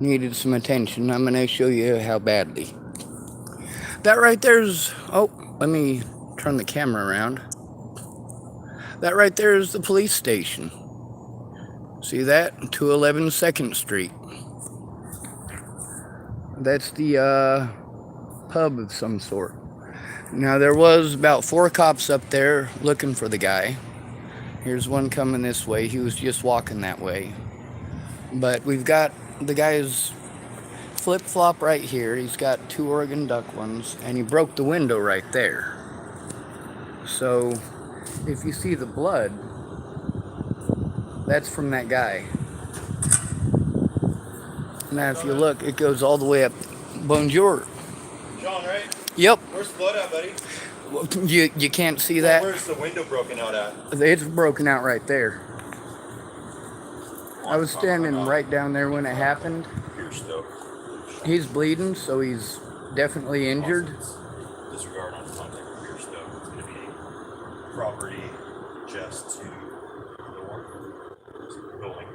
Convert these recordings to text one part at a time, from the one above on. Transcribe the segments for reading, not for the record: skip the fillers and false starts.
needed some attention. I'm going to show you how badly. That right there's, oh, let me turn the camera around. That right there is the police station. See that? 211 2nd Street. That's the pub of some sort. Now there was about 4 cops up there looking for the guy. Here's one coming this way. He was just walking that way. But we've got the guy's flip-flop right here. He's got 2 Oregon duck ones, and he broke the window right there. So if you see the blood, that's from that guy. Now if you look, it goes all the way up. Bonjour. John, right? Yep. Where's the blood at, buddy? You can't see that? Where's the window broken out at? It's broken out right there. I was standing right down there when it happened. He's bleeding, so he's definitely injured. Disregard on contact with Pierce, though. It's going to be property just to the building.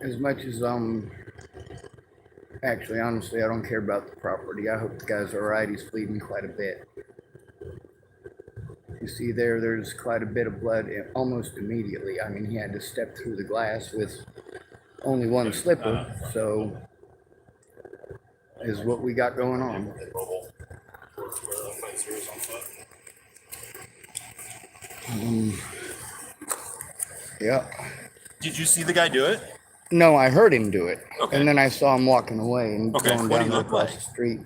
As much as actually, honestly, I don't care about the property. I hope the guy's alright. He's bleeding quite a bit. You see there's quite a bit of blood almost immediately. I mean, he had to step through the glass with only one slipper, so is what we got going on. Yeah. Did you see the guy do it? No, I heard him do it, Okay. and then I saw him walking away and going What do down you there look across like? the street.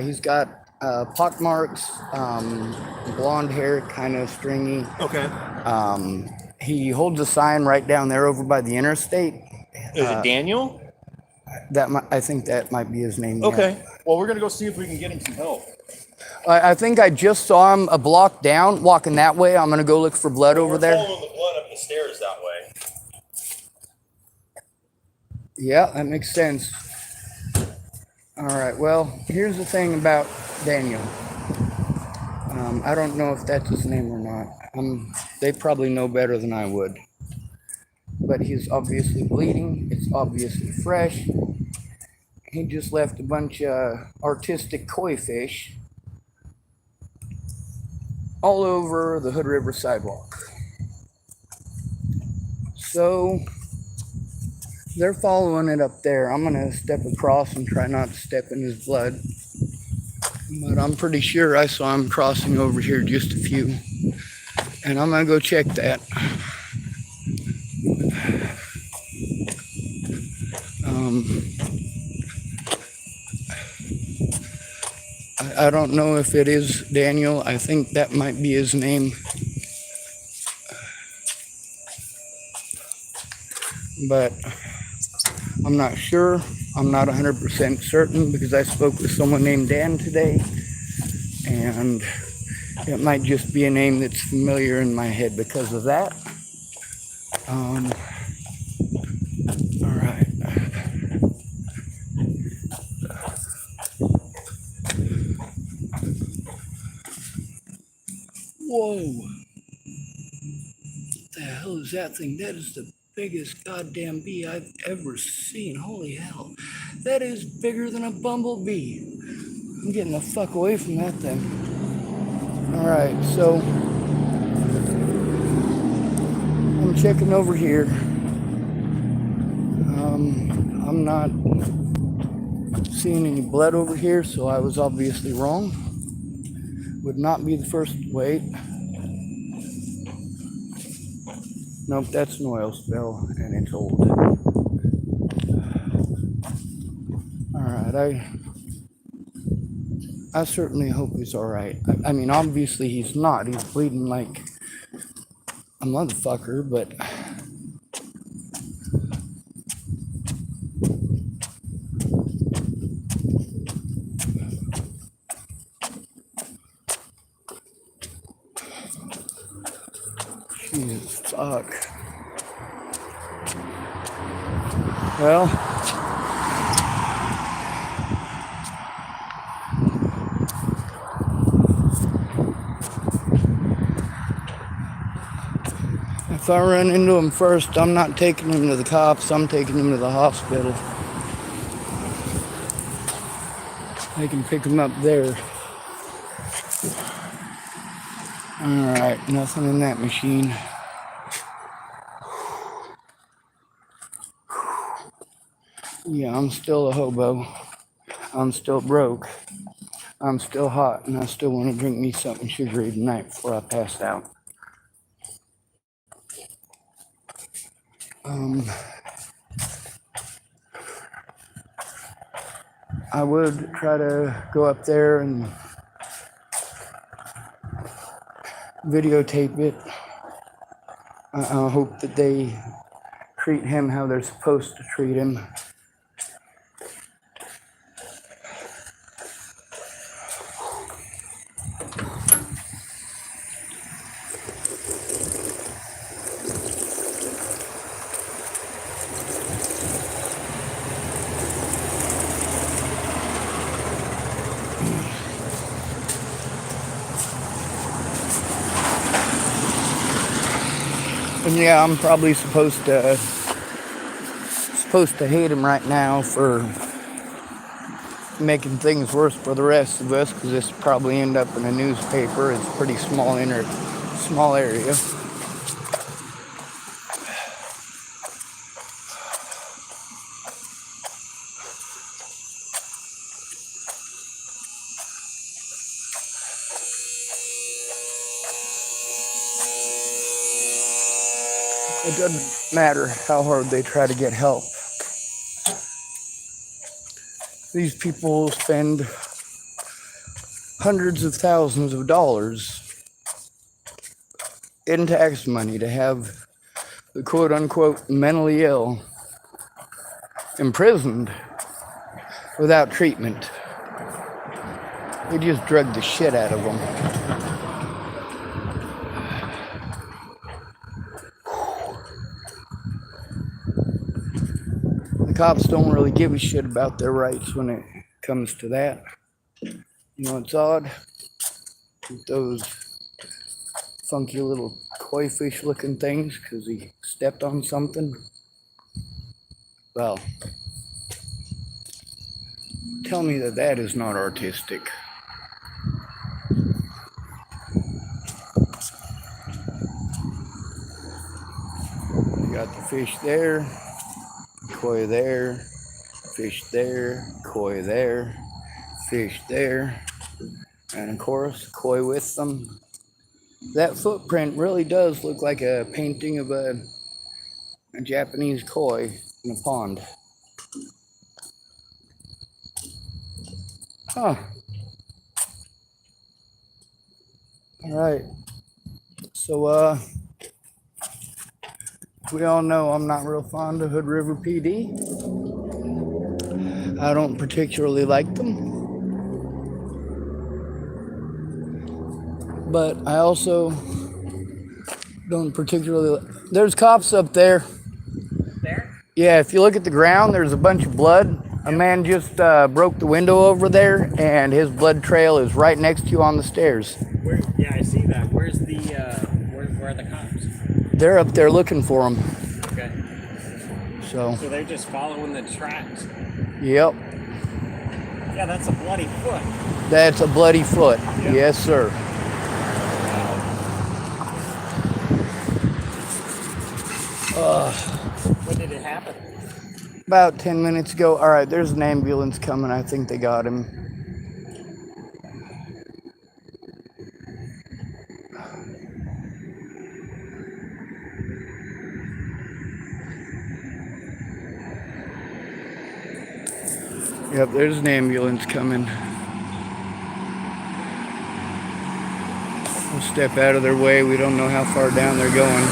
He's got pock marks, blonde hair, kind of stringy. Okay. He holds a sign right down there over by the interstate. Is it Daniel? I think that might be his name. Okay. Yeah. Well, we're going to go see if we can get him some help. I think I just saw him a block down, walking that way. I'm gonna go look for blood over there. Following the blood up the stairs that way. Yeah, that makes sense. All right, well, here's the thing about Daniel. I don't know if that's his name or not. They probably know better than I would. But he's obviously bleeding. It's obviously fresh. He just left a bunch of artistic koi fish all over the Hood River sidewalk. So they're following it up there. I'm gonna step across and try not to step in his blood. But I'm pretty sure I saw him crossing over here just a few. And I'm gonna go check that. I don't know if it is Daniel. I think that might be his name. But I'm not sure. I'm not 100% certain because I spoke with someone named Dan today. And it might just be a name that's familiar in my head because of that. All right. Whoa. What the hell is that thing? That is the biggest goddamn bee I've ever seen. Holy hell. That is bigger than a bumblebee. I'm getting the fuck away from that thing. Alright, so I'm checking over here. I'm not seeing any blood over here, so I was obviously wrong. Would not be the first. Wait. Nope, that's an oil spill, and it's old. Alright, I certainly hope he's alright. I mean, obviously he's not. He's bleeding like a motherfucker, but Jesus fuck. Well, If I run into him first, I'm not taking him to the cops. I'm taking him to the hospital. They can pick him up there. Alright, nothing in that machine. Yeah, I'm still a hobo. I'm still broke. I'm still hot, and I still want to drink me something sugary tonight before I pass out. I would try to go up there and videotape it. I hope that they treat him how they're supposed to treat him. And yeah, I'm probably supposed to hate him right now for making things worse for the rest of us, because this will probably end up in a newspaper. It's a pretty small area. It doesn't matter how hard they try to get help. These people spend hundreds of thousands of dollars in tax money to have the quote-unquote mentally ill imprisoned without treatment. They just drug the shit out of them. The cops don't really give a shit about their rights when it comes to that. You know, it's odd with those funky little koi fish looking things because he stepped on something. Well, tell me that that is not artistic. You got the fish there, koi there, fish there, koi there, fish there, and of course, koi with them. That footprint really does look like a painting of a Japanese koi in a pond. Huh. Alright. So, we all know I'm not real fond of Hood River PD. I don't particularly like them. But I also don't particularly... There's cops up there. There? Yeah, if you look at the ground, there's a bunch of blood. A man just broke the window over there, and his blood trail is right next to you on the stairs. Where? Yeah, I see that. Where's the, where are the cops? They're up there looking for him. Okay. So So they're just following the tracks. Yep. Yeah, that's a bloody foot. That's a bloody foot. Yep. Yes, sir. When did it happen? About 10 minutes ago. All right, there's an ambulance coming. I think they got him. Yep, there's an ambulance coming. We'll step out of their way. We don't know how far down they're going.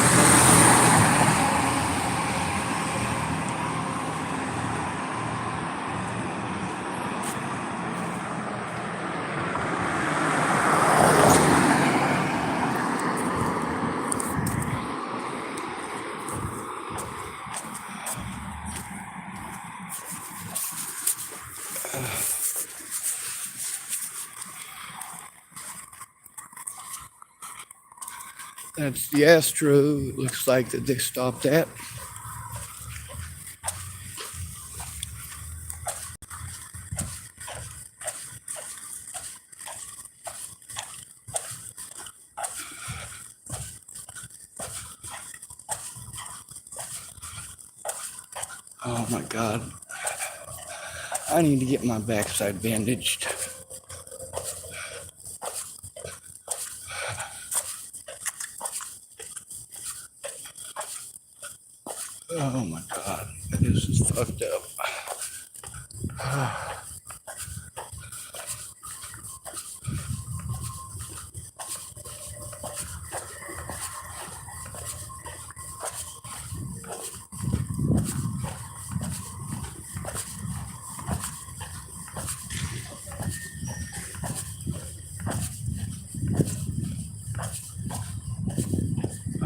That's the Astro. It looks like that they stopped at. Oh my God. I need to get my backside bandaged. Oh my God. This is fucked up.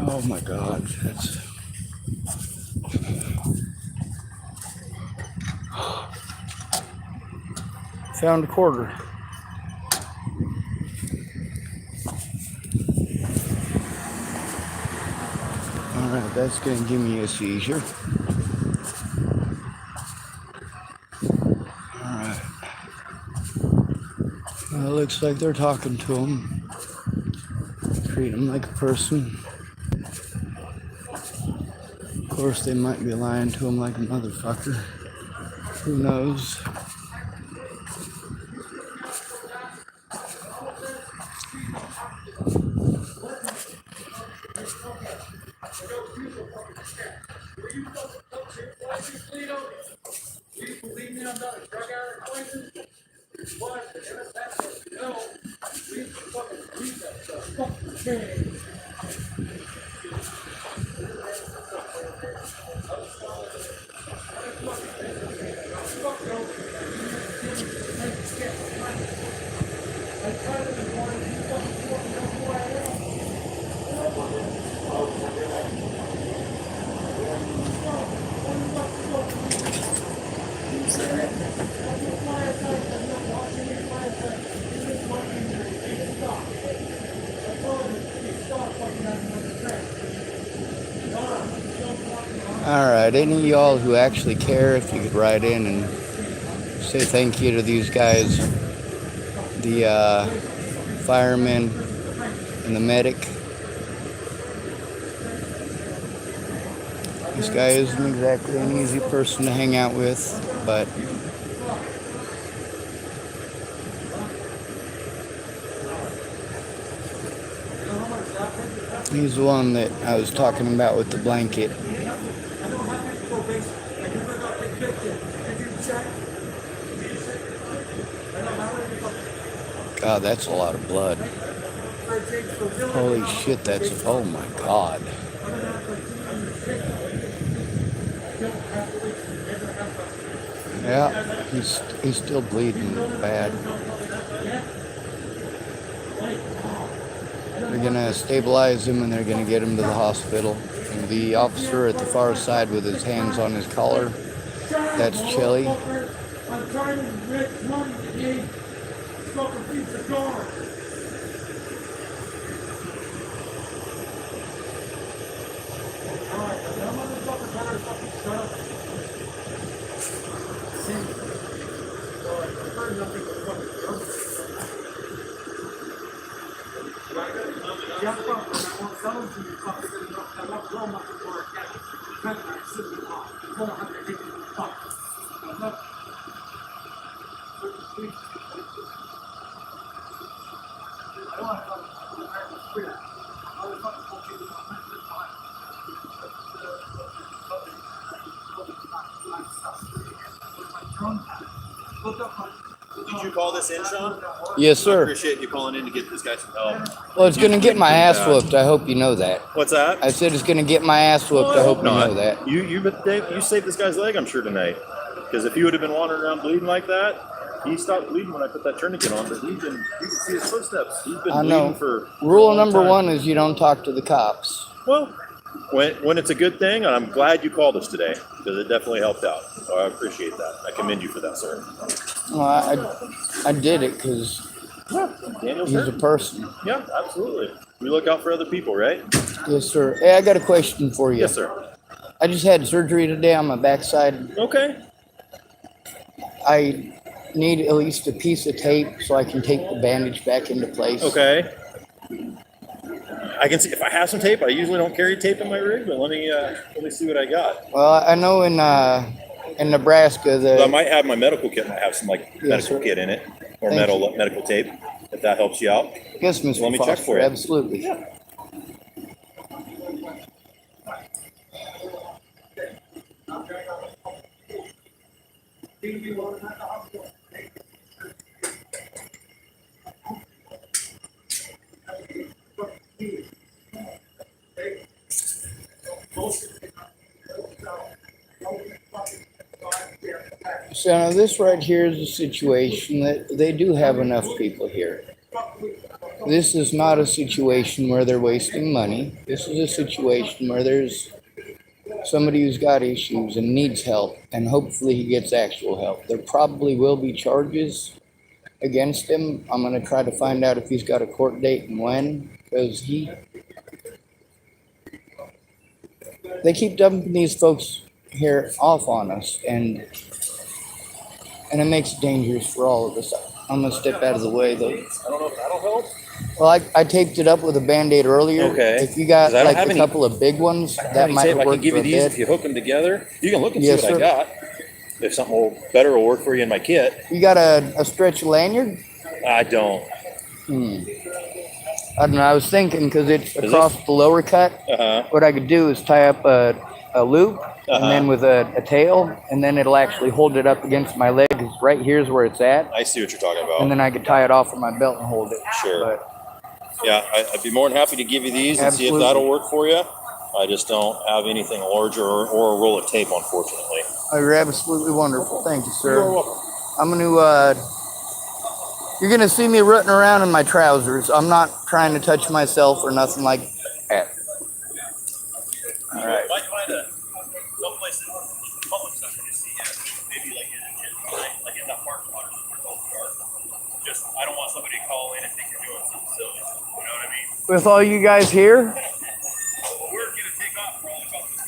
Oh my God. That's. Found a quarter. Alright, that's gonna give me a seizure. Alright. Well, it looks like they're talking to him. Treat him like a person. Of course, they might be lying to him like a motherfucker. Who knows? Alright, any of y'all who actually care, if you could write in and say thank you to these guys, the firemen and the medic. This guy isn't exactly an easy person to hang out with, but he's the one that I was talking about with the blanket. God, that's a lot of blood. Holy shit, that's, oh my God. Yeah, he's still bleeding bad. They're gonna stabilize him and they're gonna get him to the hospital. And the officer at the far side with his hands on his collar, that's Chili. I'm trying to make money today. Smoking pizza gone. Alright, that motherfucker better fucking shut up. See? Alright, I've heard nothing but fucking jokes. Yeah, fuck, I won't sell them to you, fucker. I won't blow much for a cat. I sit in the car. I don't have to hit you in the fuck. I'm not. Did you call this in, Sean? Yes, I sir. appreciate you calling in to get this guy some help. Well, it's gonna get my ass whooped. I hope you know that. What's that? I said it's gonna get my ass whooped. I hope you know that. You saved this guy's leg, I'm sure, tonight. Because if he would have been wandering around bleeding like that, he stopped bleeding when I put that tourniquet on. But you can see his footsteps. He's been I bleeding know. for Rule a long number time. 1 is you don't talk to the cops. Well, when it's a good thing, and I'm glad you called us today because it definitely helped out. So I appreciate that. I commend you for that, sir. Well, I did it because Daniel's he's a hurt. person. Yeah, absolutely. We look out for other people, right? Yes, sir. Hey, I got a question for you. Yes, sir. I just had surgery today on my backside. Okay. I need at least a piece of tape so I can tape the bandage back into place. Okay. I can see if I have some tape. I usually don't carry tape in my rig, but let me see what I got. Well, I know in Nebraska I might have my medical kit. Might have some Yes, medical sir. kit in it, or Thank medical tape, if that helps you out. Yes, Mr. Let me check Foster, for you. absolutely. Yeah. So now this right here is a situation that they do have enough people here. This is not a situation where they're wasting money. This is a situation where there's somebody who's got issues and needs help, and hopefully he gets actual help. There probably will be charges against him. I'm going to try to find out if he's got a court date and when, because they keep dumping these folks here off on us, and it makes it dangerous for all of us. I'm going to step out of the way, though. I don't know if that'll help. Well, I taped it up with a Band-Aid earlier. Okay. If you got 'Cause I don't like have a any- couple of big ones, that might tape. I work can give for you a these bit. if you hook them together. You can look and see Yes, what sir. I got. If something better will work for you in my kit. You got a stretch lanyard? I don't. I don't know. I was thinking because it's Is across the lower cut. Uh-huh. What I could do is tie up a loop, and then with a tail, and then it'll actually hold it up against my leg. 'Cause right here's where it's at, I see what you're talking about. and then I could tie it off with my belt and hold it. Sure. But Yeah, I'd be more than happy to give you these and see if Absolutely. that'll work for you. I just don't have anything larger or a roll of tape, unfortunately. you're absolutely wonderful. Thank you, sir. You're welcome. I'm gonna. You're gonna see me rutting around in my trousers. I'm not trying to touch myself or nothing like that. All right. Might find someplace public stuff you see, maybe like in the parking lot or somewhere. Just I don't want somebody to call in and think you're doing something silly. You know what I mean? With all you guys here, We're gonna take off for only about 2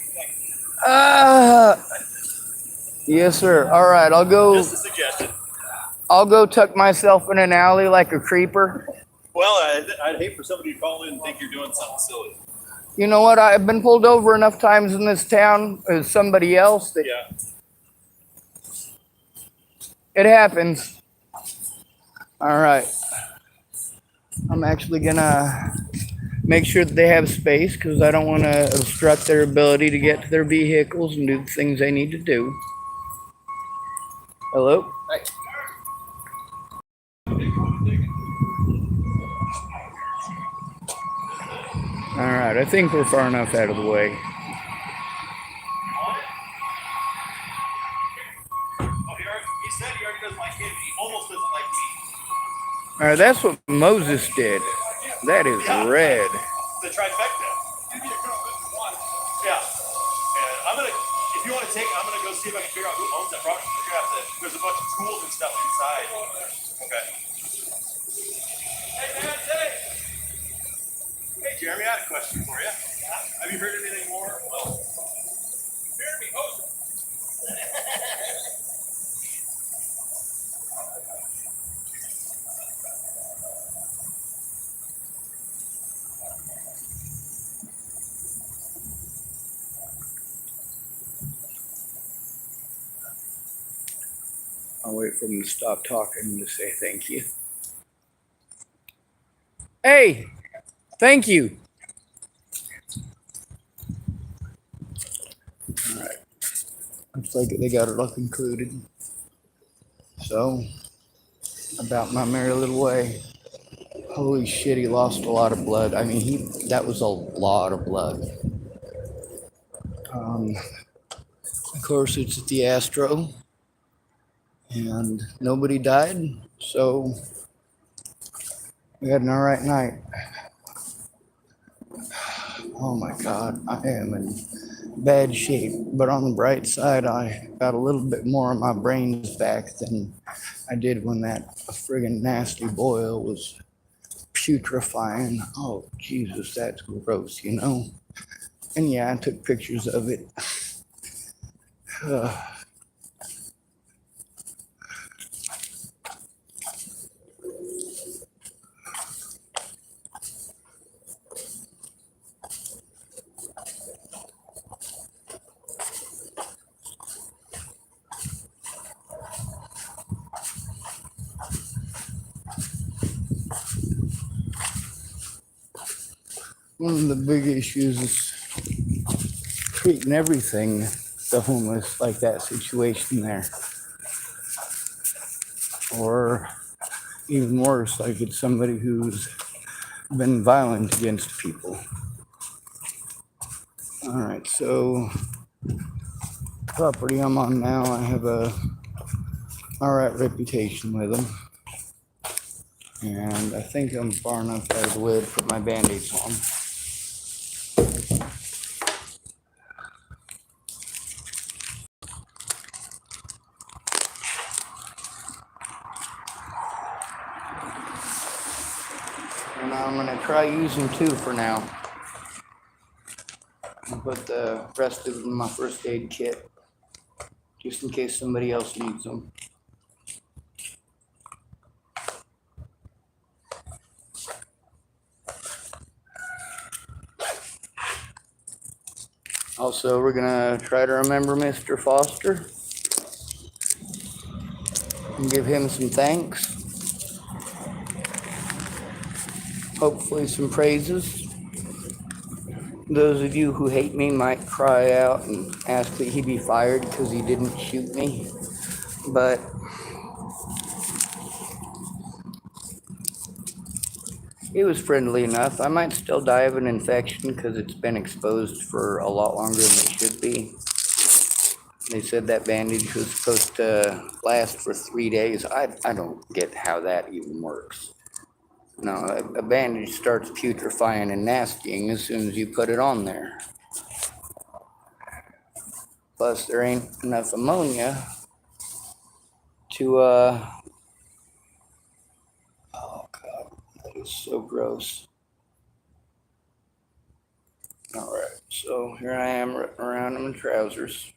seconds. yes, sir. All right, I'll go. Just a suggestion. I'll go tuck myself in an alley like a creeper. Well, I'd hate for somebody to call in and think you're doing something silly. You know what? I've been pulled over enough times in this town as somebody else that Yeah. it happens. All right. I'm actually gonna make sure that they have space because I don't want to obstruct their ability to get to their vehicles and do the things they need to do. Hello? Hey. All right, I think we're far enough out of the way. He said he already doesn't like him. He almost doesn't like me. All right, that's what Moses did. That is red. The trifecta. Yeah. And I'm gonna, if you want to take, I'm gonna go see if I can figure out who owns that property. There's a bunch of tools and stuff inside. Okay. Hey man, hey Jeremy, I had a question for you. Have you heard anything more? Well, Jeremy, host. I'll wait for him to stop talking and to say thank you. Hey, thank you. All right. Looks like they got it all concluded. So, about my merry little way. Holy shit, he lost a lot of blood. I mean, that was a lot of blood. Of course, it's at the Astro. And nobody died, so we had an all right night. Oh my God, I am in bad shape. But on the bright side, I got a little bit more of my brains back than I did when that friggin' nasty boil was putrefying. Oh, Jesus, that's gross, you know? And yeah, I took pictures of it. One of the big issues is treating everything the homeless like that situation there. Or even worse, like it's somebody who's been violent against people. All right, so property I'm on now, I have a all right reputation with them. And I think I'm far enough out of the way to put my band-aids on. And I'm gonna try using 2 for now. I'll put the rest of them in my first aid kit, just in case somebody else needs them. Also, we're gonna try to remember Mr. Foster and give him some thanks. Hopefully some praises. Those of you who hate me might cry out and ask that he be fired because he didn't shoot me. But he was friendly enough. I might still die of an infection because it's been exposed for a lot longer than it should be. They said that bandage was supposed to last for 3 days. I don't get how that even works. No, a bandage starts putrefying and nastying as soon as you put it on there. Plus, there ain't enough ammonia to, oh God, that is so gross. All right, so here I am around in my trousers.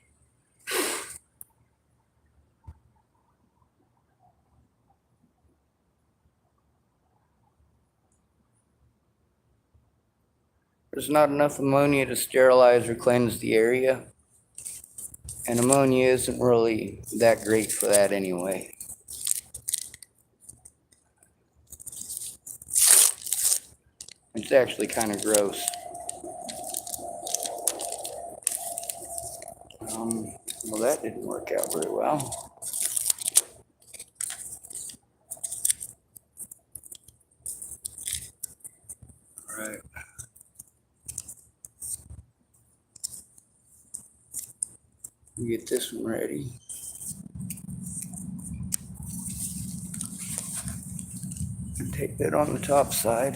There's not enough ammonia to sterilize or cleanse the area. And ammonia isn't really that great for that anyway. It's actually kind of gross. Well, that didn't work out very well. All right. Get this one ready. Take that on the top side.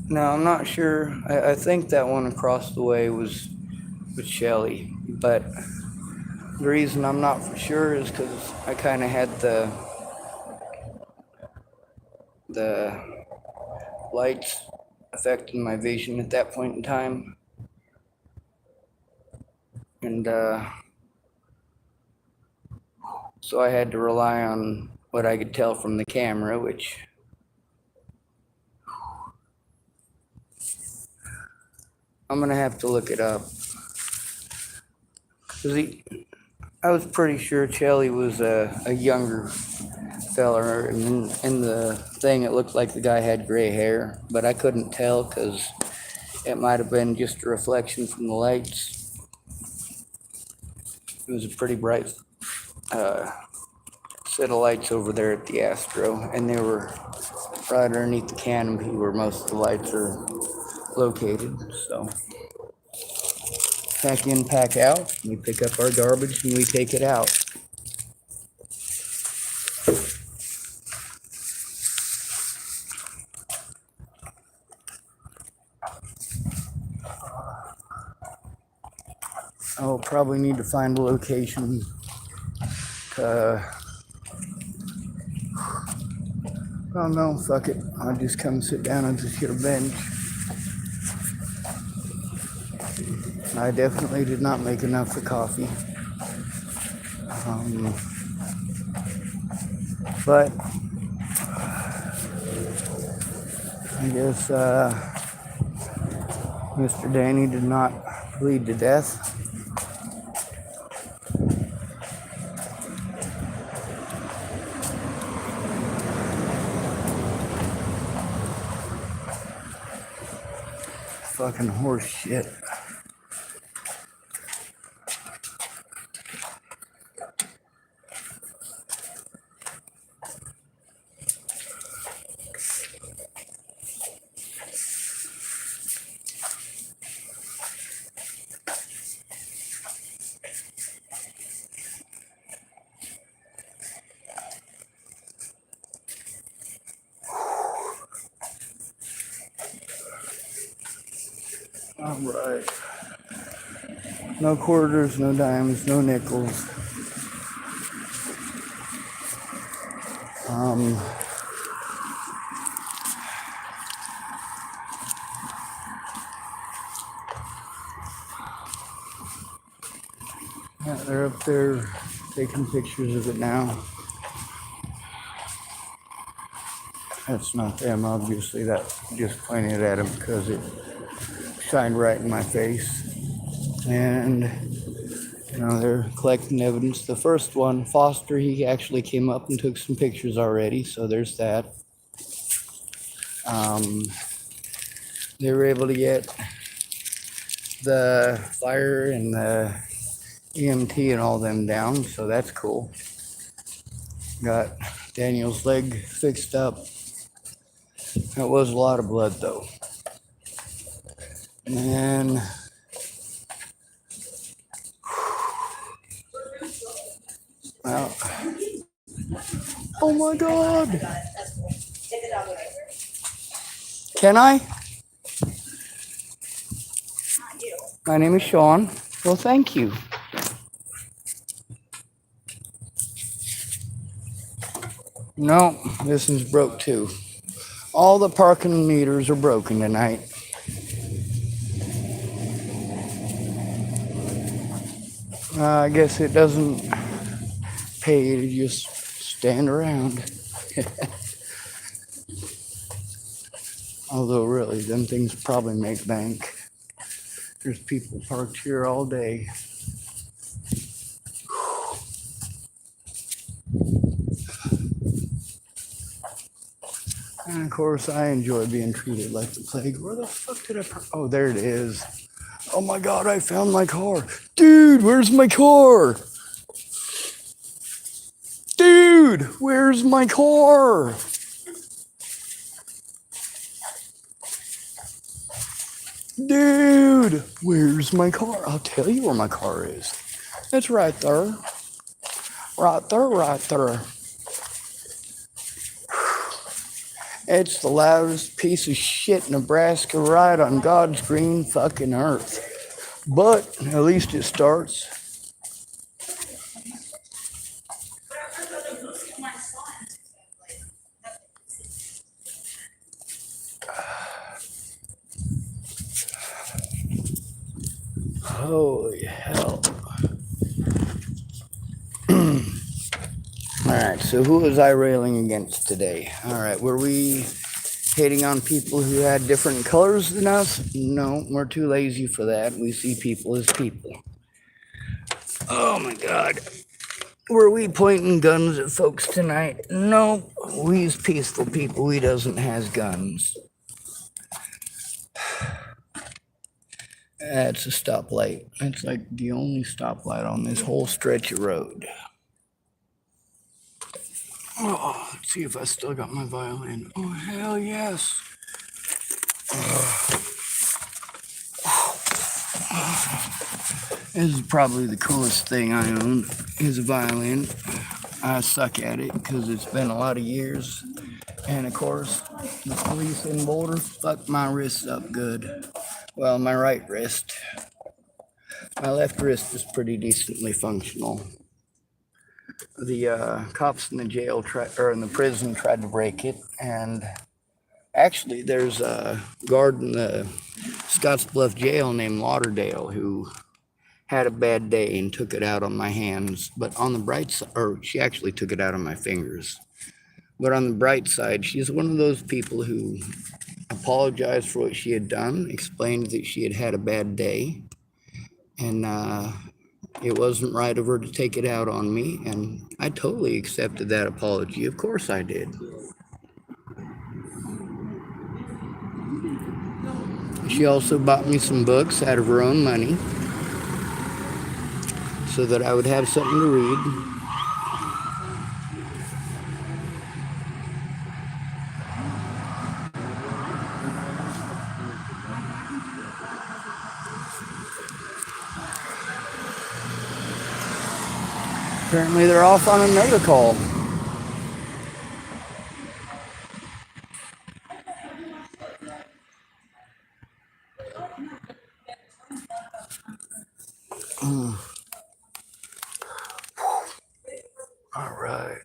No, I'm not sure. I think that one across the way was with Shelly, but the reason I'm not for sure is because I kind of had the lights affecting my vision at that point in time. And so I had to rely on what I could tell from the camera, which I'm going to have to look it up. I was pretty sure Chelly was a younger fella, and in the thing it looked like the guy had gray hair, but I couldn't tell because it might have been just a reflection from the lights. It was a pretty bright set of lights over there at the Astro, and they were right underneath the canopy where most of the lights are located. So pack in, pack out. We pick up our garbage and we take it out. I'll probably need to find a location to, oh no, fuck it. I'll just come sit down on this here bench. I definitely did not make enough for coffee. But I guess Mr. Danny did not bleed to death. Fucking horse shit. All right. No quarters, no dimes, no nickels. Yeah, they're up there taking pictures of it now. That's not them, obviously. That just pointed at them because it shined right in my face. And, you know, they're collecting evidence. The first one, Foster, he actually came up and took some pictures already, so there's that. They were able to get the fire and the EMT and all them down, so that's cool. Got Daniel's leg fixed up. That was a lot of blood, though. And well, oh my God! Can I? My name is Sean. Well, thank you. No, this one's broke too. All the parking meters are broken tonight. I guess it doesn't pay to just stand around. Although really, them things probably make bank. There's people parked here all day. And of course, I enjoy being treated like the plague. Where the fuck did I park? Oh, there it is. Oh my God, I found my car. Dude, where's my car? Dude, where's my car? Dude, where's my car? I'll tell you where my car is. It's right there. Right there, right there. It's the loudest piece of shit Nebraska right on God's green fucking earth. But at least it starts. Holy hell. Alright, so who was I railing against today? Alright, were we hating on people who had different colors than us? No, we're too lazy for that. We see people as people. Oh my God. Were we pointing guns at folks tonight? No, we's peaceful people. We doesn't has guns. That's a stoplight. That's like the only stoplight on this whole stretch of road. Oh, let's see if I still got my violin. Oh, hell yes. This is probably the coolest thing I own, is a violin. I suck at it because it's been a lot of years. And of course, the police in Boulder fucked my wrists up good. Well, my right wrist. My left wrist is pretty decently functional. The cops in the jail or in the prison tried to break it, and actually, there's a guard in the Scottsbluff jail named Lauderdale who had a bad day and took it out on my hands. But on the bright side, or she actually took it out on my fingers. But on the bright side, she's one of those people who apologized for what she had done, explained that she had had a bad day, and it wasn't right of her to take it out on me, and I totally accepted that apology. Of course I did. She also bought me some books out of her own money so that I would have something to read. Apparently they're off on another call. All right.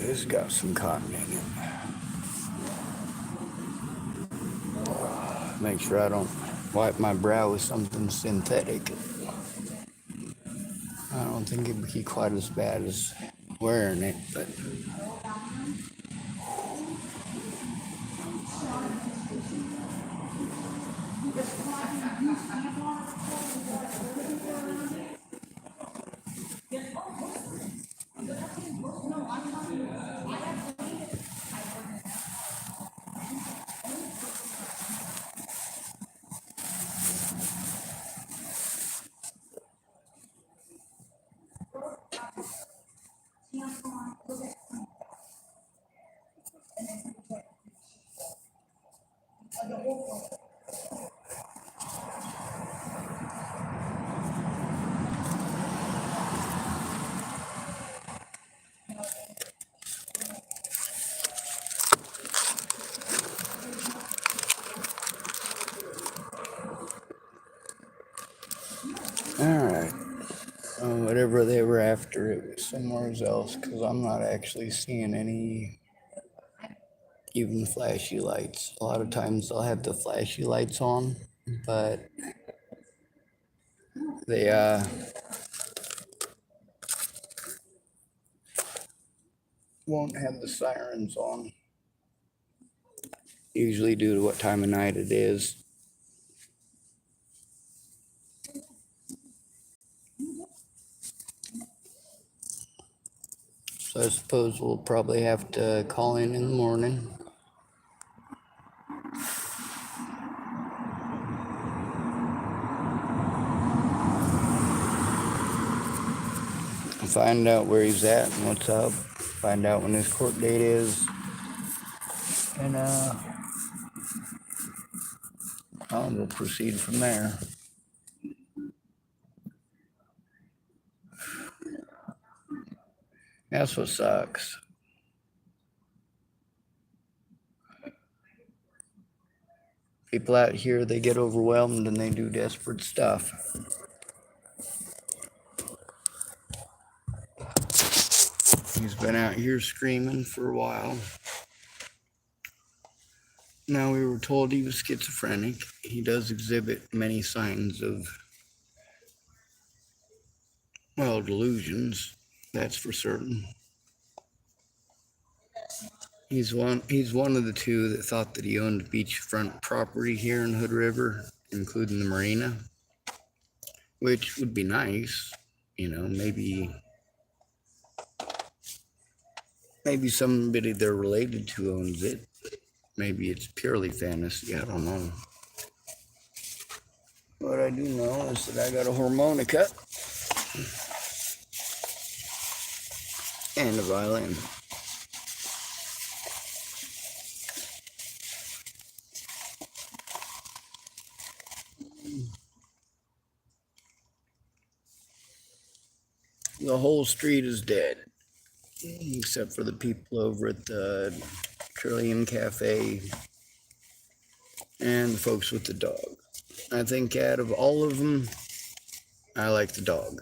This got some cotton in it. Make sure I don't wipe my brow with something synthetic. I don't think it'd be quite as bad as wearing it, but all right. Whatever they were after, it was somewhere else because I'm not actually seeing any even flashy lights. A lot of times they'll have the flashy lights on, but they won't have the sirens on, usually due to what time of night it is. So I suppose we'll probably have to call in the morning. Find out where he's at and what's up. Find out when his court date is. And we'll proceed from there. That's what sucks. People out here, they get overwhelmed and they do desperate stuff. He's been out here screaming for a while. Now, we were told he was schizophrenic. He does exhibit many signs of, well, delusions. That's for certain. He's one of the two that thought that he owned beachfront property here in Hood River, including the marina, which would be nice. Maybe somebody they're related to owns it. Maybe it's purely fantasy. I don't know. What I do know is that I got a harmonica and a violin. The whole street is dead, except for the people over at the Curlian Cafe and the folks with the dog. I think out of all of them, I like the dog.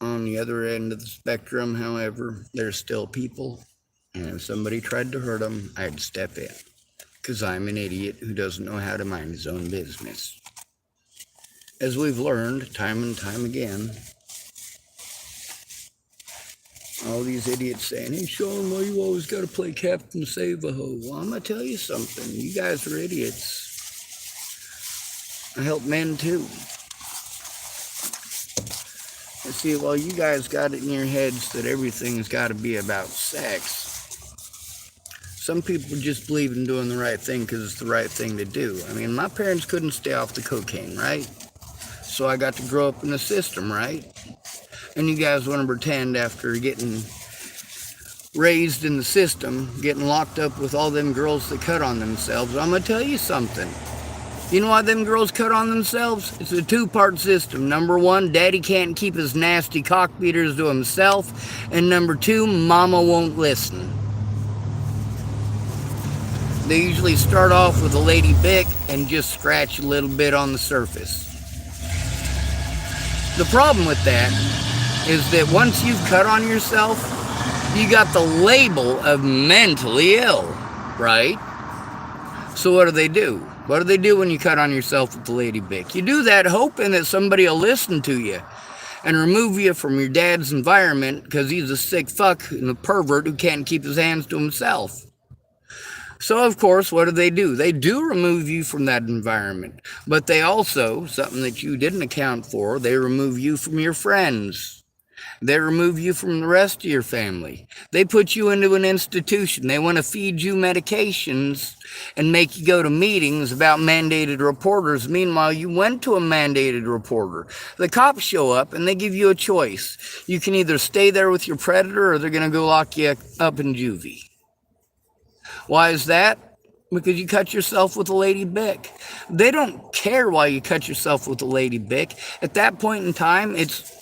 On the other end of the spectrum, however, there's still people, and if somebody tried to hurt them, I'd step in, because I'm an idiot who doesn't know how to mind his own business. As we've learned time and time again, all these idiots saying, hey, Sean, why you always got to play Captain Save-A-Ho? Well, I'm going to tell you something. You guys are idiots. I help men, too. And see, while you guys got it in your heads that everything's got to be about sex, some people just believe in doing the right thing because it's the right thing to do. I mean, my parents couldn't stay off the cocaine, right? So I got to grow up in the system, right? And you guys want to pretend after getting raised in the system, getting locked up with all them girls that cut on themselves. I'm going to tell you something. You know why them girls cut on themselves? It's a two-part system. Number one, daddy can't keep his nasty cock beaters to himself. And number two, mama won't listen. They usually start off with a lady bick and just scratch a little bit on the surface. The problem with that is that once you've cut on yourself, you got the label of mentally ill, right? So what do? What do they do when you cut on yourself with the lady bick? You do that hoping that somebody will listen to you and remove you from your dad's environment because he's a sick fuck and a pervert who can't keep his hands to himself. So, of course, what do? They do remove you from that environment. But they also, something that you didn't account for, they remove you from your friends. They remove you from the rest of your family. They put you into an institution. They want to feed you medications and make you go to meetings about mandated reporters. Meanwhile, you went to a mandated reporter. The cops show up and they give you a choice. You can either stay there with your predator or they're going to go lock you up in juvie. Why is that? Because you cut yourself with a lady bick. They don't care why you cut yourself with a lady bick. At that point in time, it's...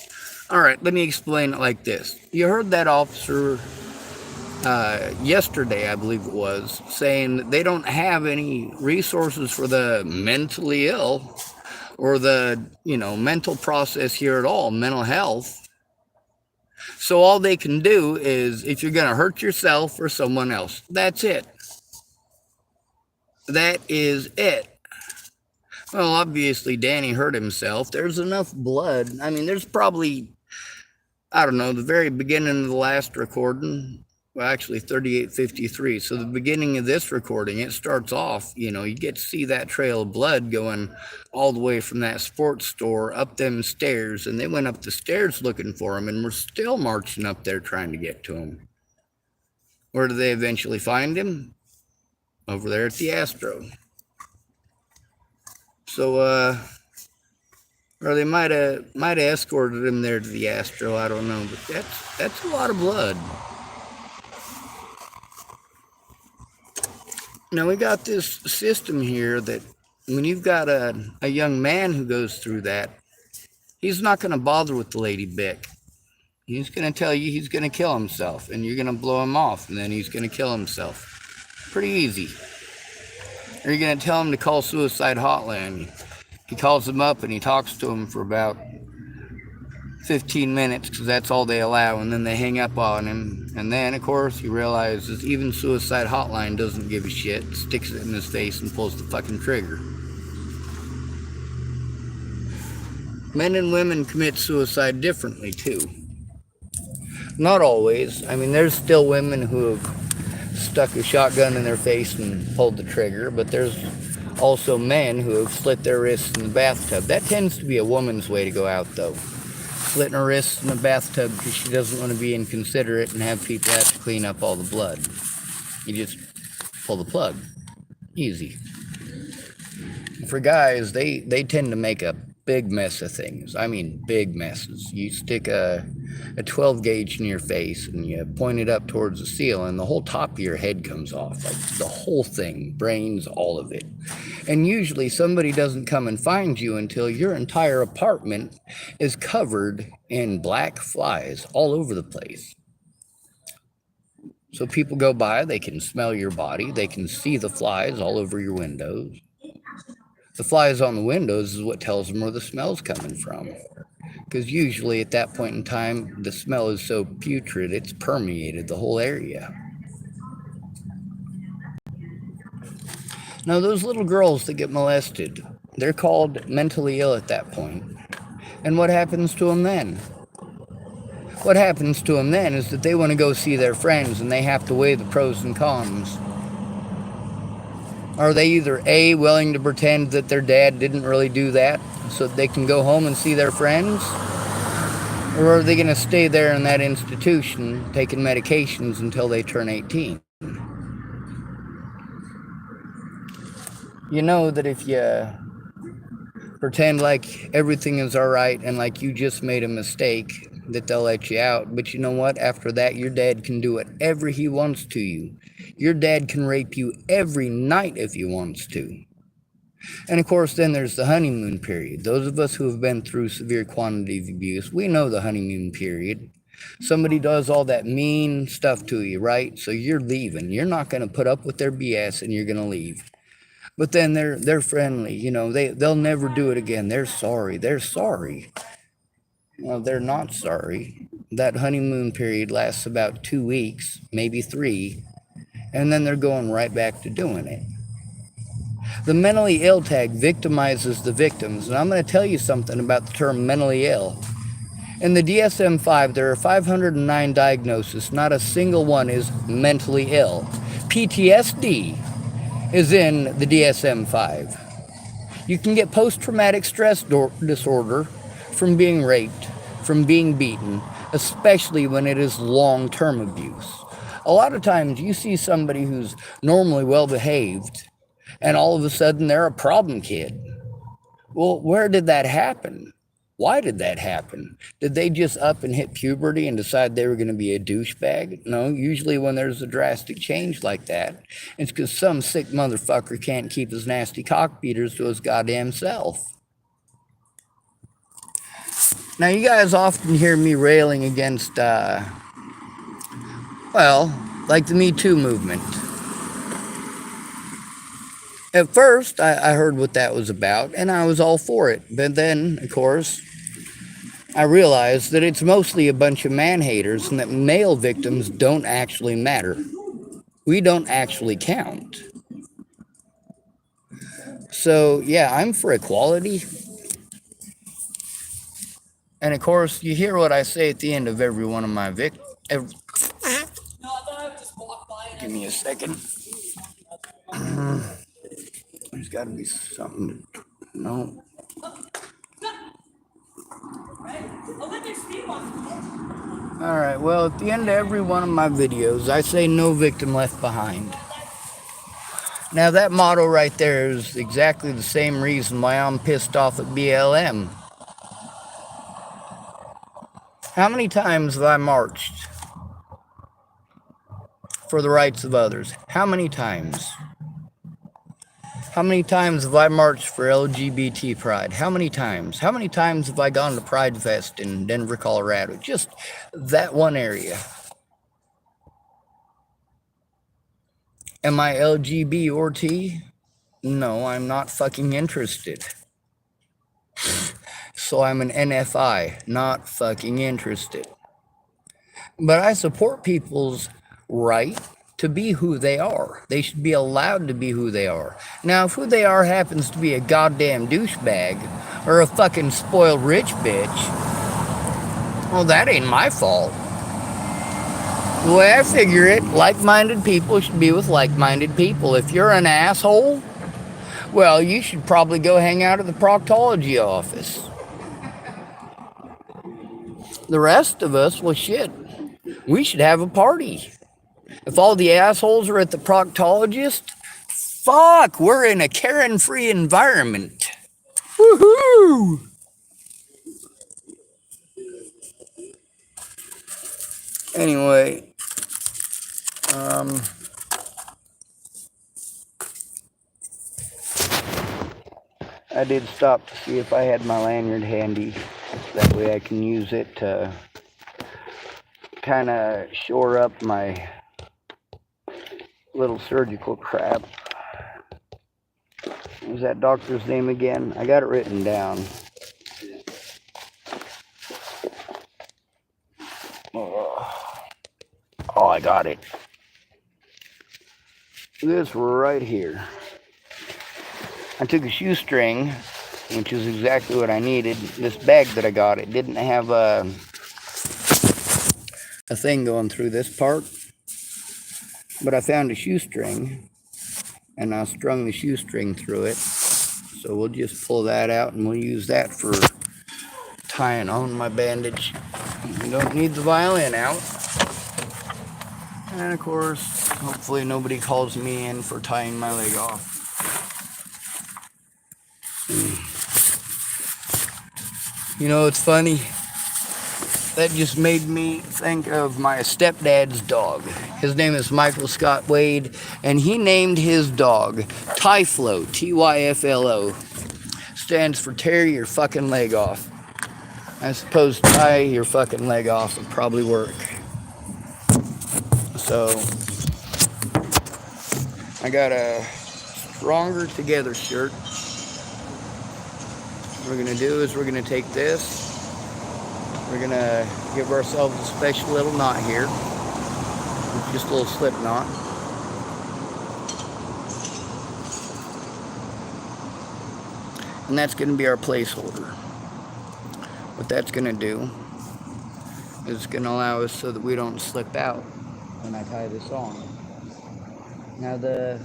All right, let me explain it like this. You heard that officer yesterday, I believe it was, saying that they don't have any resources for the mentally ill or the, mental process here at all, mental health. So all they can do is, if you're going to hurt yourself or someone else, that's it. That is it. Well, obviously, Danny hurt himself. There's enough blood. I mean, there's probably, I don't know, the very beginning of the last recording. Well, actually, 38:53. So the beginning of this recording, it starts off, you get to see that trail of blood going all the way from that sports store up them stairs. And they went up the stairs looking for him, and we're still marching up there trying to get to him. Where do they eventually find him? Over there at the Astro. So, or they might have escorted him there to the Astro. I don't know, but that's a lot of blood. Now we got this system here that when you've got a young man who goes through that, he's not going to bother with the lady bick. He's going to tell you he's going to kill himself, and you're going to blow him off, and then he's going to kill himself. Pretty easy. Or you're going to tell him to call suicide hotline. He calls them up and he talks to them for about 15 minutes because that's all they allow, and then they hang up on him. And then, of course, he realizes even suicide hotline doesn't give a shit, sticks it in his face and pulls the fucking trigger. Men and women commit suicide differently, too. Not always. I mean, there's still women who have stuck a shotgun in their face and pulled the trigger, but there's also men who have slit their wrists in the bathtub. That tends to be a woman's way to go out, though. Slitting her wrists in the bathtub because she doesn't want to be inconsiderate and have people have to clean up all the blood. You just pull the plug. Easy. For guys, they tend to make a big mess of things. I mean, big messes. You stick a 12 gauge in your face and you point it up towards the ceiling, and the whole top of your head comes off. Like the whole thing, brains, all of it. And usually somebody doesn't come and find you until your entire apartment is covered in black flies all over the place. So people go by, they can smell your body, they can see the flies all over your windows. The flies on the windows is what tells them where the smell's coming from. Because usually at that point in time, the smell is so putrid, it's permeated the whole area. Now, those little girls that get molested, they're called mentally ill at that point. And what happens to them then? What happens to them then is that they want to go see their friends and they have to weigh the pros and cons. Are they either A, willing to pretend that their dad didn't really do that so that they can go home and see their friends? Or are they going to stay there in that institution taking medications until they turn 18? You know that if you pretend like everything is all right and like you just made a mistake, that they'll let you out. But you know what? After that, your dad can do whatever he wants to you. Your dad can rape you every night if he wants to. And of course, then there's the honeymoon period. Those of us who have been through severe quantity of abuse, we know the honeymoon period. Somebody does all that mean stuff to you, right? So you're leaving. You're not going to put up with their BS and you're going to leave. But then they're friendly. You know, they'll never do it again. They're sorry. They're sorry. Well, they're not sorry. That honeymoon period lasts about 2 weeks, maybe 3, and then they're going right back to doing it. The mentally ill tag victimizes the victims, and I'm going to tell you something about the term mentally ill. In the DSM-5, there are 509 diagnoses. Not a single one is mentally ill. PTSD is in the DSM-5. You can get post-traumatic stress disorder from being raped, from being beaten, especially when it is long-term abuse. A lot of times you see somebody who's normally well-behaved, and all of a sudden they're a problem kid. Well, where did that happen? Why did that happen? Did they just up and hit puberty and decide they were going to be a douchebag? No, usually when there's a drastic change like that, it's because some sick motherfucker can't keep his nasty cockbeaters to his goddamn self. Now, you guys often hear me railing against, like the Me Too movement. At first, I heard what that was about, and I was all for it. But then, of course, I realized that it's mostly a bunch of man-haters and that male victims don't actually matter. We don't actually count. So, yeah, I'm for equality. And of course, you hear what I say at the end of every one of my Give me a second. There's got to be something. No. Alright, well, at the end of every one of my videos, I say no victim left behind. Now, that motto right there is exactly the same reason why I'm pissed off at BLM. How many times have I marched for the rights of others? How many times? How many times have I marched for LGBT pride? How many times? How many times have I gone to Pride Fest in Denver, Colorado? Just that one area. Am I LGB or T? No, I'm not fucking interested. So I'm an NFI, not fucking interested. But I support people's right to be who they are. They should be allowed to be who they are. Now, if who they are happens to be a goddamn douchebag or a fucking spoiled rich bitch, well, that ain't my fault. The way I figure it, like-minded people should be with like-minded people. If you're an asshole, well, you should probably go hang out at the proctology office. The rest of us, well, shit, we should have a party. If all the assholes are at the proctologist, fuck, we're in a Karen-free environment. Woohoo! Anyway, I did stop to see if I had my lanyard handy. That way I can use it to kind of shore up my little surgical crap. What was that doctor's name again? I got it written down. Oh, I got it. This right here. I took a shoestring, which is exactly what I needed. This bag that I got, it didn't have a thing going through this part. But I found a shoestring, and I strung the shoestring through it. So we'll just pull that out, and we'll use that for tying on my bandage. We don't need the violin out. And of course, hopefully nobody calls me in for tying my leg off. You know, it's funny. That just made me think of my stepdad's dog. His name is Michael Scott Wade, and he named his dog Tyflo, Tyflo. Stands for tear your fucking leg off. I suppose tie your fucking leg off would probably work. So, I got a Stronger Together shirt. What we're going to do is we're going to take this. We're going to give ourselves a special little knot here. Just a little slip knot. And that's going to be our placeholder. What that's going to do is it's going to allow us so that we don't slip out when I tie this on. Now the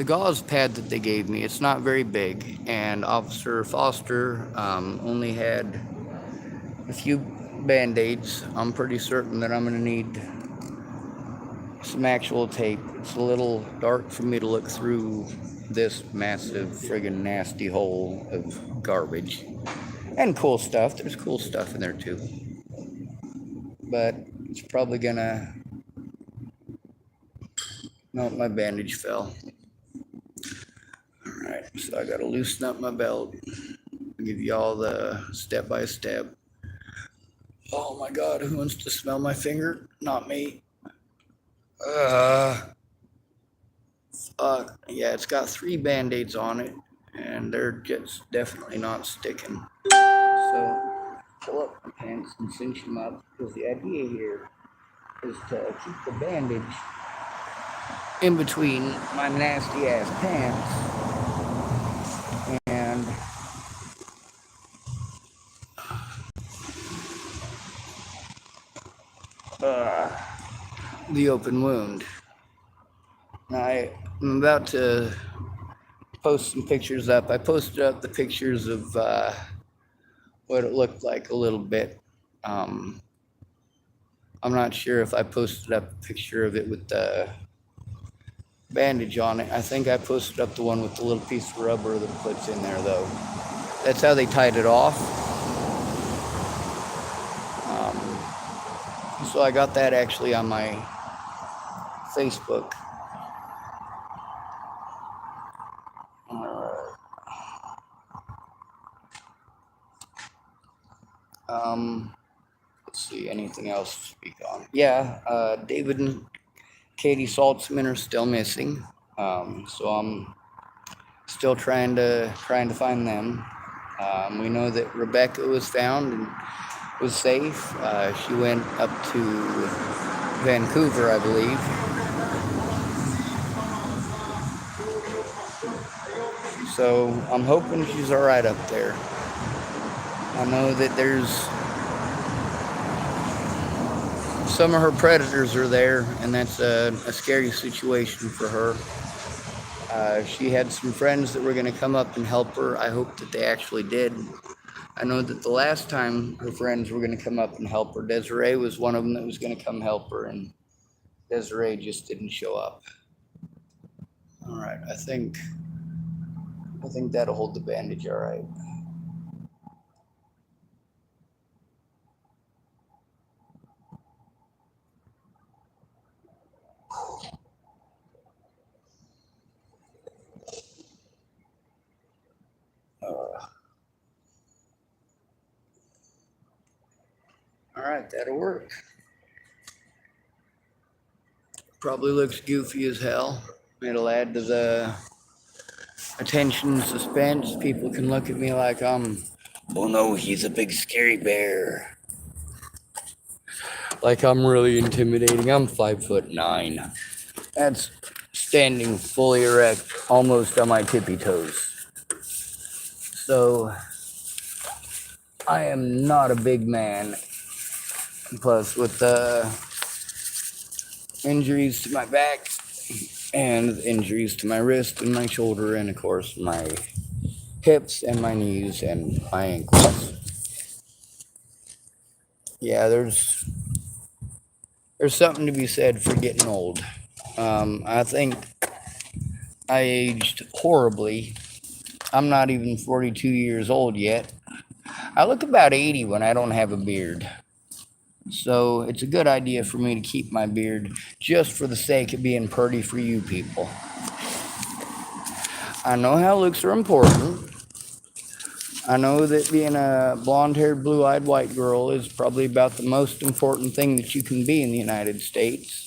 gauze pad that they gave me, it's not very big, and Officer Foster only had a few band-aids. I'm pretty certain that I'm going to need some actual tape. It's a little dark for me to look through this massive friggin' nasty hole of garbage. And cool stuff. There's cool stuff in there too. But it's probably gonna... No, my bandage fell. Alright, so I gotta loosen up my belt. I'll give you all the step-by-step. Oh my god, who wants to smell my finger? Not me. Fuck. Yeah, it's got 3 band-aids on it, and they're just definitely not sticking. So, pull up my pants and cinch them up, because the idea here is to keep the bandage in between my nasty ass pants and the open wound. Now I'm about to post some pictures up. I posted up the pictures of what it looked like a little bit. I'm not sure if I posted up a picture of it with the bandage on it. I think I posted up the one with the little piece of rubber that puts in there though. That's how they tied it off. So I got that actually on my Facebook. Let's see, anything else to speak on? Yeah, David and Katie Saltzman are still missing. So I'm still trying to find them. We know that Rebecca was found and was safe. She went up to Vancouver, I believe. So I'm hoping she's all right up there. I know that there's some of her predators are there, and that's a scary situation for her. She had some friends that were going to come up and help her. I hope that they actually did. I know that the last time her friends were going to come up and help her, Desiree was one of them that was going to come help her, and Desiree just didn't show up. All right, I think that'll hold the bandage all right. All right, that'll work. Probably looks goofy as hell. It'll add to the attention and suspense. People can look at me like oh no, he's a big scary bear. Like I'm really intimidating. I'm 5'9". That's standing fully erect, almost on my tippy toes. So I am not a big man. Plus, with the injuries to my back and injuries to my wrist and my shoulder, and of course my hips and my knees and my ankles. Yeah, there's something to be said for getting old. I think I aged horribly. I'm not even 42 years old yet. I look about 80 when I don't have a beard. So it's a good idea for me to keep my beard just for the sake of being pretty for you people. I know how looks are important. I know that being a blonde-haired, blue-eyed white girl is probably about the most important thing that you can be in the United States.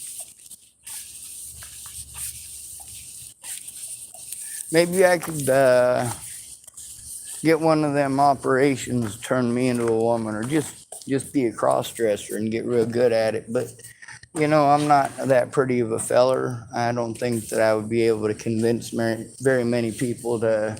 Maybe I could get one of them operations turn me into a woman, or just be a cross-dresser and get real good at it. But you know, I'm not that pretty of a feller. I don't think that I would be able to convince very many people to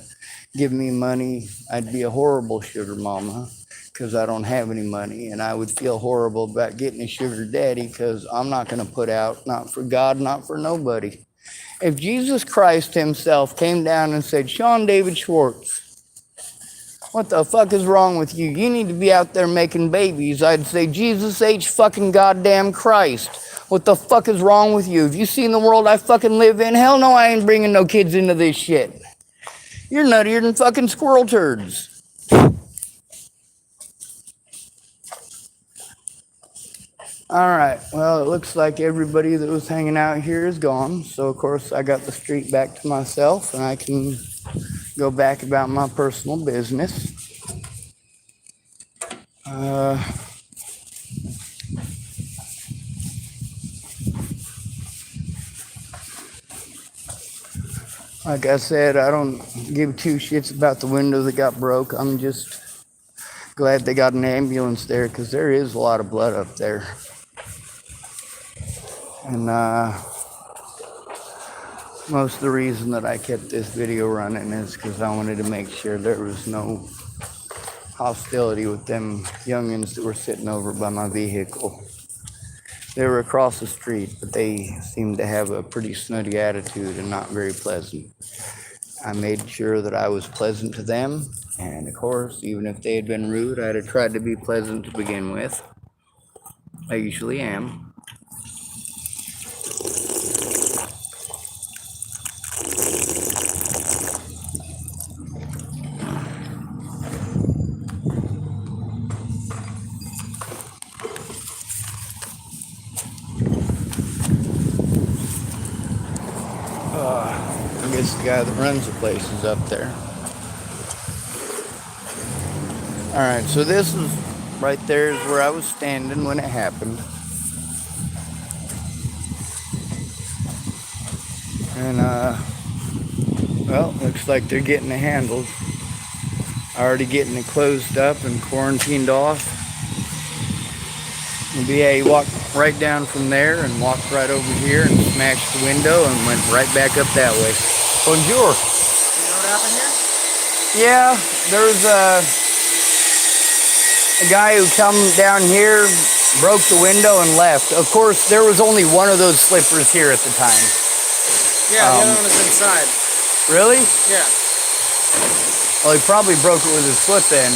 give me money. I'd be a horrible sugar mama because I don't have any money, and I would feel horrible about getting a sugar daddy because I'm not going to put out, not for God, not for nobody. If Jesus Christ himself came down and said, Sean David Schwartz, what the fuck is wrong with you? You need to be out there making babies. I'd say, Jesus H. fucking goddamn Christ. What the fuck is wrong with you? Have you seen the world I fucking live in? Hell no, I ain't bringing no kids into this shit. You're nuttier than fucking squirrel turds. Alright, well, it looks like everybody that was hanging out here is gone. So, of course, I got the street back to myself, and I can go back about my personal business. Like I said, I don't give two shits about the window that got broke. I'm just glad they got an ambulance there because there is a lot of blood up there. And most of the reason that I kept this video running is because I wanted to make sure there was no hostility with them youngins that were sitting over by my vehicle. They were across the street, but they seemed to have a pretty snooty attitude and not very pleasant. I made sure that I was pleasant to them, and of course, even if they had been rude, I'd have tried to be pleasant to begin with. I usually am. I guess the guy that runs the place is up there. Alright, so this is right there is where I was standing when it happened. And well, looks like they're getting it handled. Already getting it closed up and quarantined off. And he walked right down from there and walked right over here and smashed the window and went right back up that way. Bonjour. You know what happened here? Yeah, there's a guy who come down here broke the window and left. Of course, there was only one of those slippers here at the time. Yeah, the other one is inside. Really? Yeah. Well, he probably broke it with his foot then.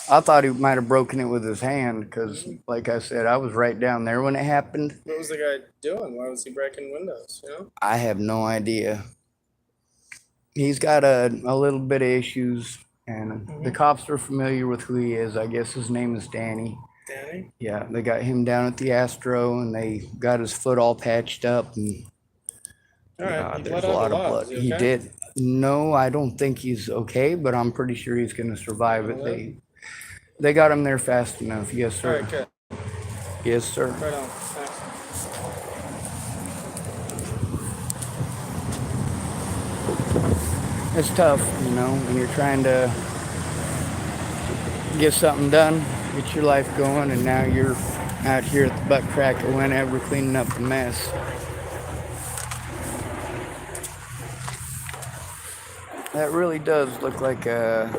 I thought he might have broken it with his hand because, like I said, I was right down there when it happened. What was the guy doing? Why was he breaking windows? You know? I have no idea. He's got a little bit of issues, and the cops are familiar with who he is. I guess his name is Danny. Danny? Yeah, they got him down at the Astro, and they got his foot all patched up, and All right. He there's bled a out lot of blood. Is He okay? did. No, I don't think he's okay, but I'm pretty sure he's going to survive it. They got him there fast enough. Yes, All sir. right, good. Yes, sir. Right on. Thanks. It's tough, when you're trying to get something done, get your life going, and now you're out here at the butt crack of whenever cleaning up the mess. That really does look like a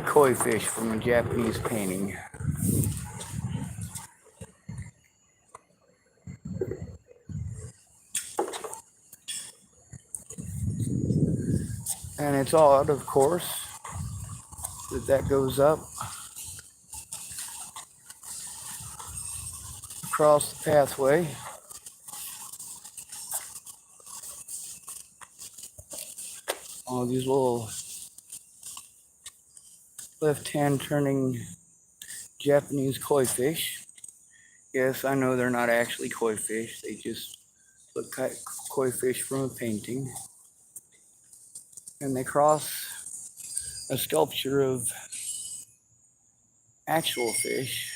koi fish from a Japanese painting. And it's odd, of course, that goes up across the pathway. All these little left-hand turning Japanese koi fish. Yes, I know they're not actually koi fish. They just look like koi fish from a painting. And they cross a sculpture of actual fish.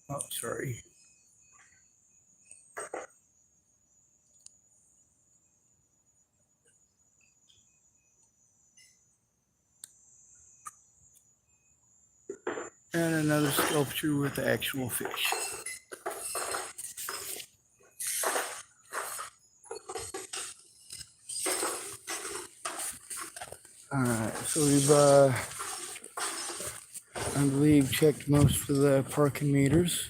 Oh, sorry. And another sculpture with actual fish. Alright, so we've, I believe, checked most of the parking meters.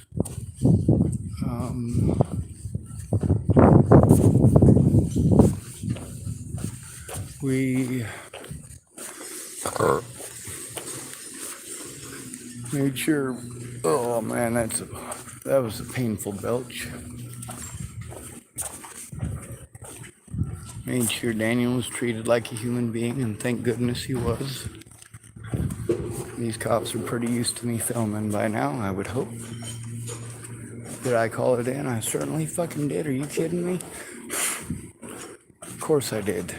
We made sure, oh man, that was a painful belch. Made sure Daniel was treated like a human being, and thank goodness he was. These cops are pretty used to me filming by now, I would hope. Did I call it in? I certainly fucking did. Are you kidding me? Of course I did.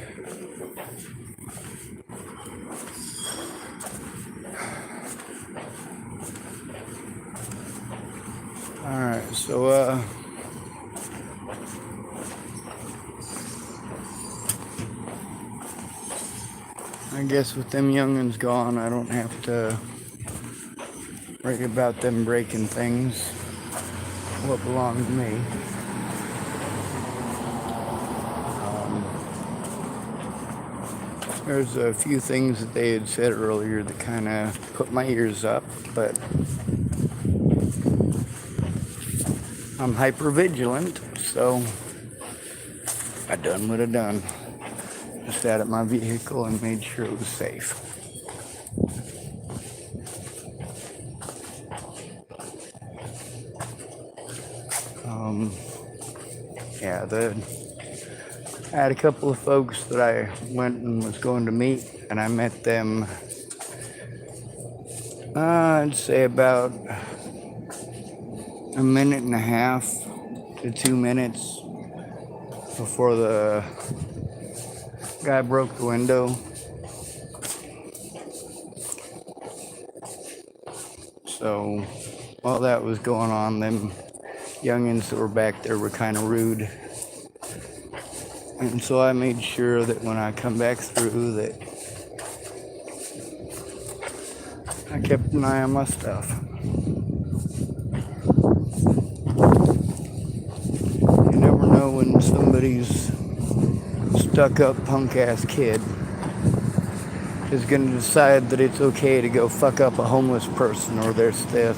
Alright, so, I guess with them young'uns gone, I don't have to worry about them breaking things. What belongs to me. There's a few things that they had said earlier that kind of put my ears up, but I'm hyper vigilant, so I done what I done. Just sat at my vehicle and made sure it was safe. Yeah, I had a couple of folks that I went and was going to meet, and I met them, I'd say about a minute and a half to 2 minutes before the guy broke the window. So while that was going on, them youngins that were back there were kind of rude. And so I made sure that when I come back through that I kept an eye on my stuff. You never know when somebody's stuff stuck-up punk-ass kid is going to decide that it's okay to go fuck up a homeless person or their stuff.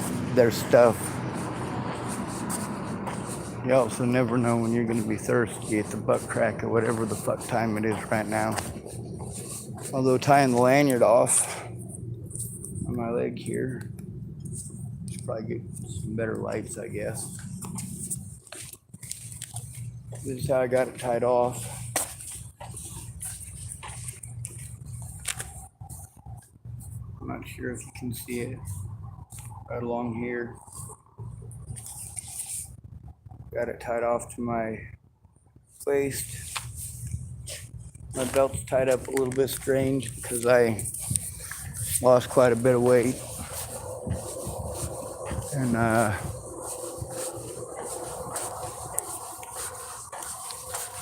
You also never know when you're going to be thirsty at the butt crack or whatever the fuck time it is right now. Although tying the lanyard off on my leg here, should probably get some better lights, I guess. This is how I got it tied off. I'm not sure if you can see it right along here. Got it tied off to my waist. My belt's tied up a little bit strange because I lost quite a bit of weight. And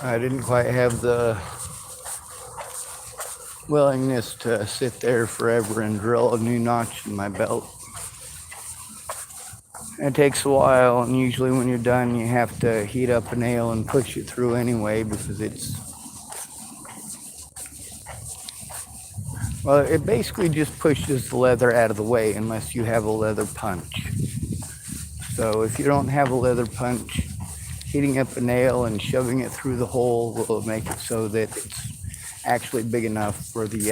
I didn't quite have the willingness to sit there forever and drill a new notch in my belt. It takes a while, and usually when you're done, you have to heat up a nail and push it through anyway because it basically just pushes the leather out of the way unless you have a leather punch. So if you don't have a leather punch, heating up a nail and shoving it through the hole will make it so that it's actually big enough for the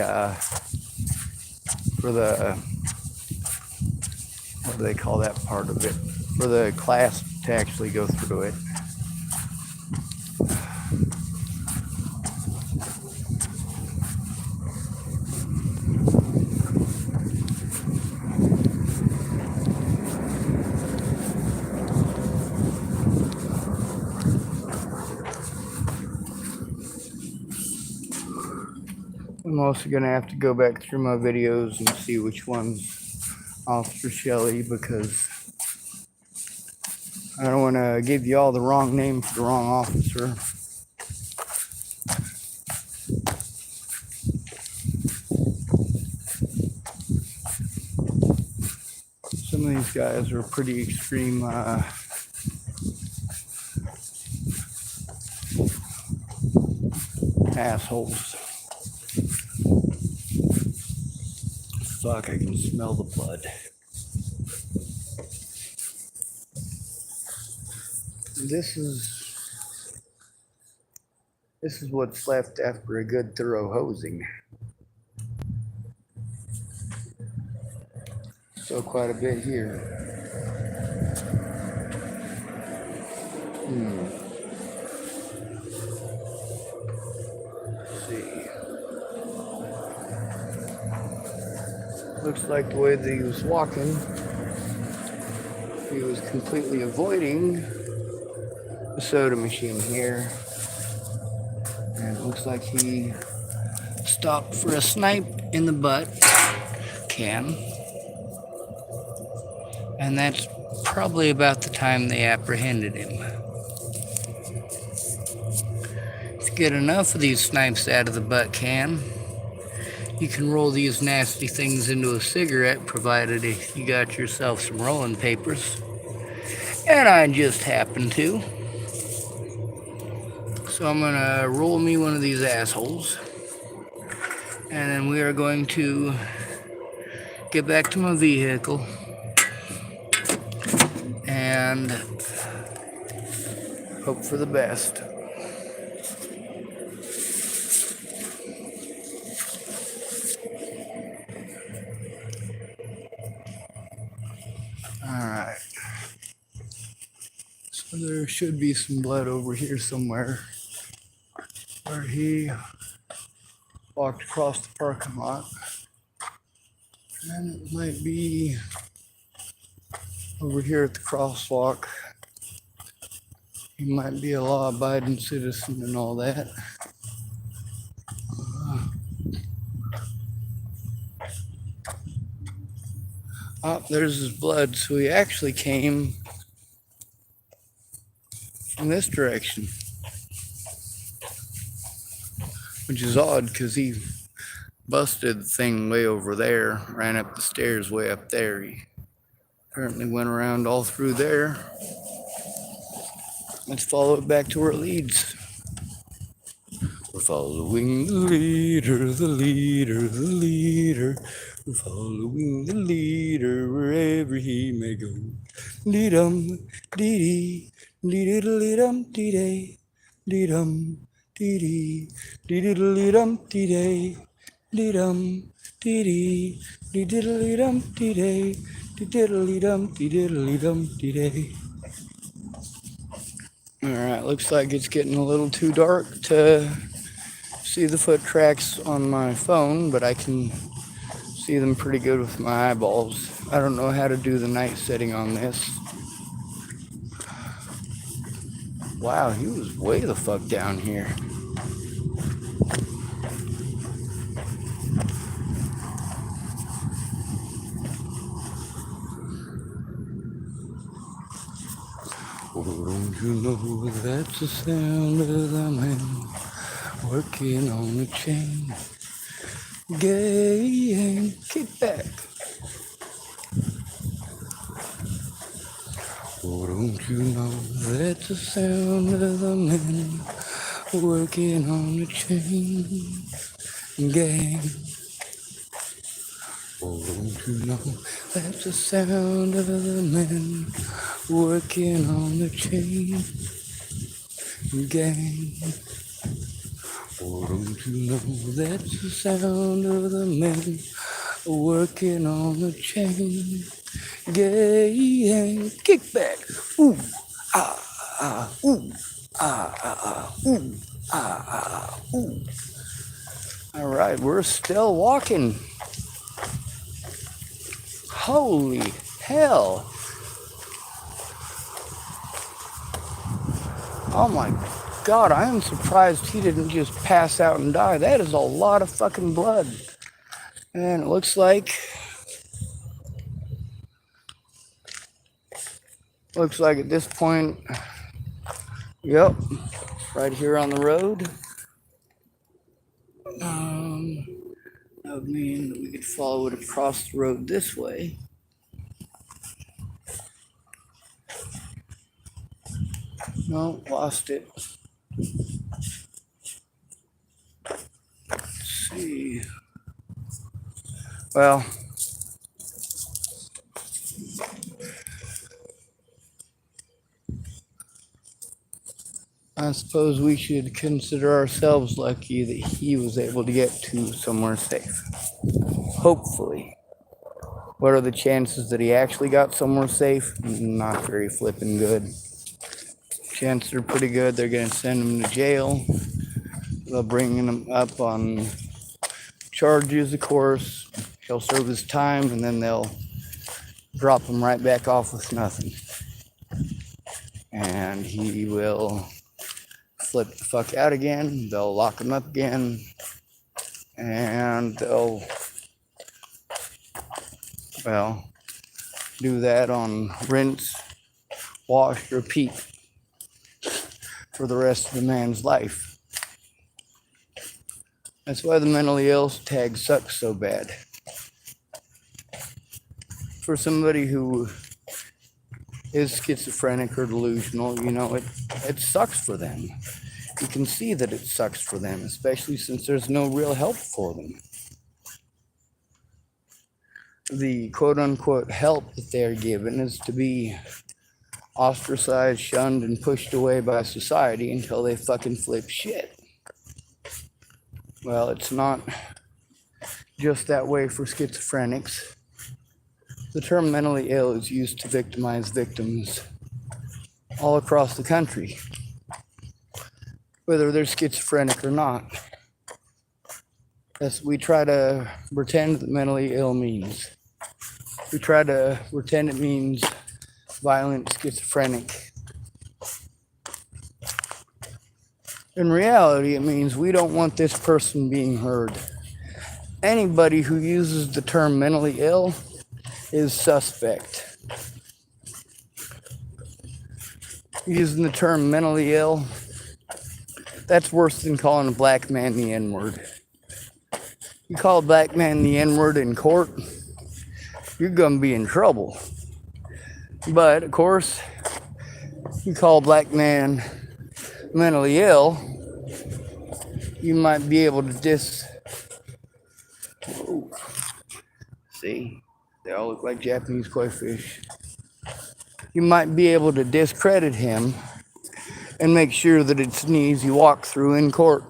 what do they call that part of it? For the clasp to actually go through it. I'm also going to have to go back through my videos and see which one's Officer Shelley because I don't want to give you all the wrong name for the wrong officer. Some of these guys are pretty extreme assholes. Fuck, I can smell the blood. This is what's left after a good thorough hosing. So quite a bit here. Let's see. Looks like the way that he was walking, he was completely avoiding the soda machine here. And it looks like he stopped for a snipe in the butt can. And that's probably about the time they apprehended him. To get enough of these snipes out of the butt can, you can roll these nasty things into a cigarette, provided you got yourself some rolling papers. And I just happen to. So I'm gonna roll me one of these assholes. And then we are going to get back to my vehicle and hope for the best. Alright. So there should be some blood over here somewhere where he walked across the parking lot. And it might be over here at the crosswalk. He might be a law-abiding citizen and all that. Oh, there's his blood. So he actually came from this direction. Which is odd because he busted the thing way over there, ran up the stairs way up there. He apparently went around all through there. Let's follow it back to where it leads. We're following the leader, the leader, the leader. We're following the leader wherever he may go. Dee-dum, dee-dee, dee-dee-dee-dum, dee-day. Dee-dum, dee-dee, dee-dee-dee-dum, dee-day. Dee-dum, dee-dee, dee-dee-dee-dum, dee-day. Dee-diddly-dum, dee-diddly-dum, dee-day. Alright, looks like it's getting a little too dark to see the foot tracks on my phone, but I can see them pretty good with my eyeballs. I don't know how to do the night setting on this. Wow, he was way the fuck down here. Oh, don't you know that's the sound of the man working on the chain? Gang, kick back. Oh, don't you know that's the sound of the man working on the chain? Gang. Oh, don't you know that's the sound of the man working on the chain gang? Oh, don't you know that's the sound of the man working on the chain gang? Kick back, ooh, ah, ah, ooh, ah, ah, ooh, ah, ah, ooh. All right, we're still walking. Holy hell. Oh my God, I am surprised he didn't just pass out and die. That is a lot of fucking blood. And it looks like at this point, yep, right here on the road. That would mean that we could follow it across the road this way. No, lost it. Let's see. Well, I suppose we should consider ourselves lucky that he was able to get to somewhere safe. Hopefully. What are the chances that he actually got somewhere safe? Not very flippin' good. Chances are pretty good they're going to send him to jail. They'll bring him up on charges, of course. He'll serve his time, and then they'll drop him right back off with nothing. And he will flip the fuck out again. They'll lock him up again. And they'll, well, do that on rinse, wash, repeat for the rest of the man's life. That's why the mentally ill tag sucks so bad. For somebody who is schizophrenic or delusional, you know, it sucks for them. You can see that it sucks for them, especially since there's no real help for them. The quote-unquote help that they're given is to be ostracized, shunned, and pushed away by society until they fucking flip shit. Well, it's not just that way for schizophrenics. The term mentally ill is used to victimize victims all across the country, whether they're schizophrenic or not. That's what we try to pretend that mentally ill means. We try to pretend it means violent schizophrenic. In reality, it means we don't want this person being heard. Anybody who uses the term mentally ill is suspect. Using the term mentally ill, that's worse than calling a black man the N-word. You call a black man the N-word in court, you're gonna be in trouble. But, of course, you call a black man mentally ill, you might be able to Whoa. See, they all look like Japanese koi fish. You might be able to discredit him and make sure that it's an easy walkthrough in court.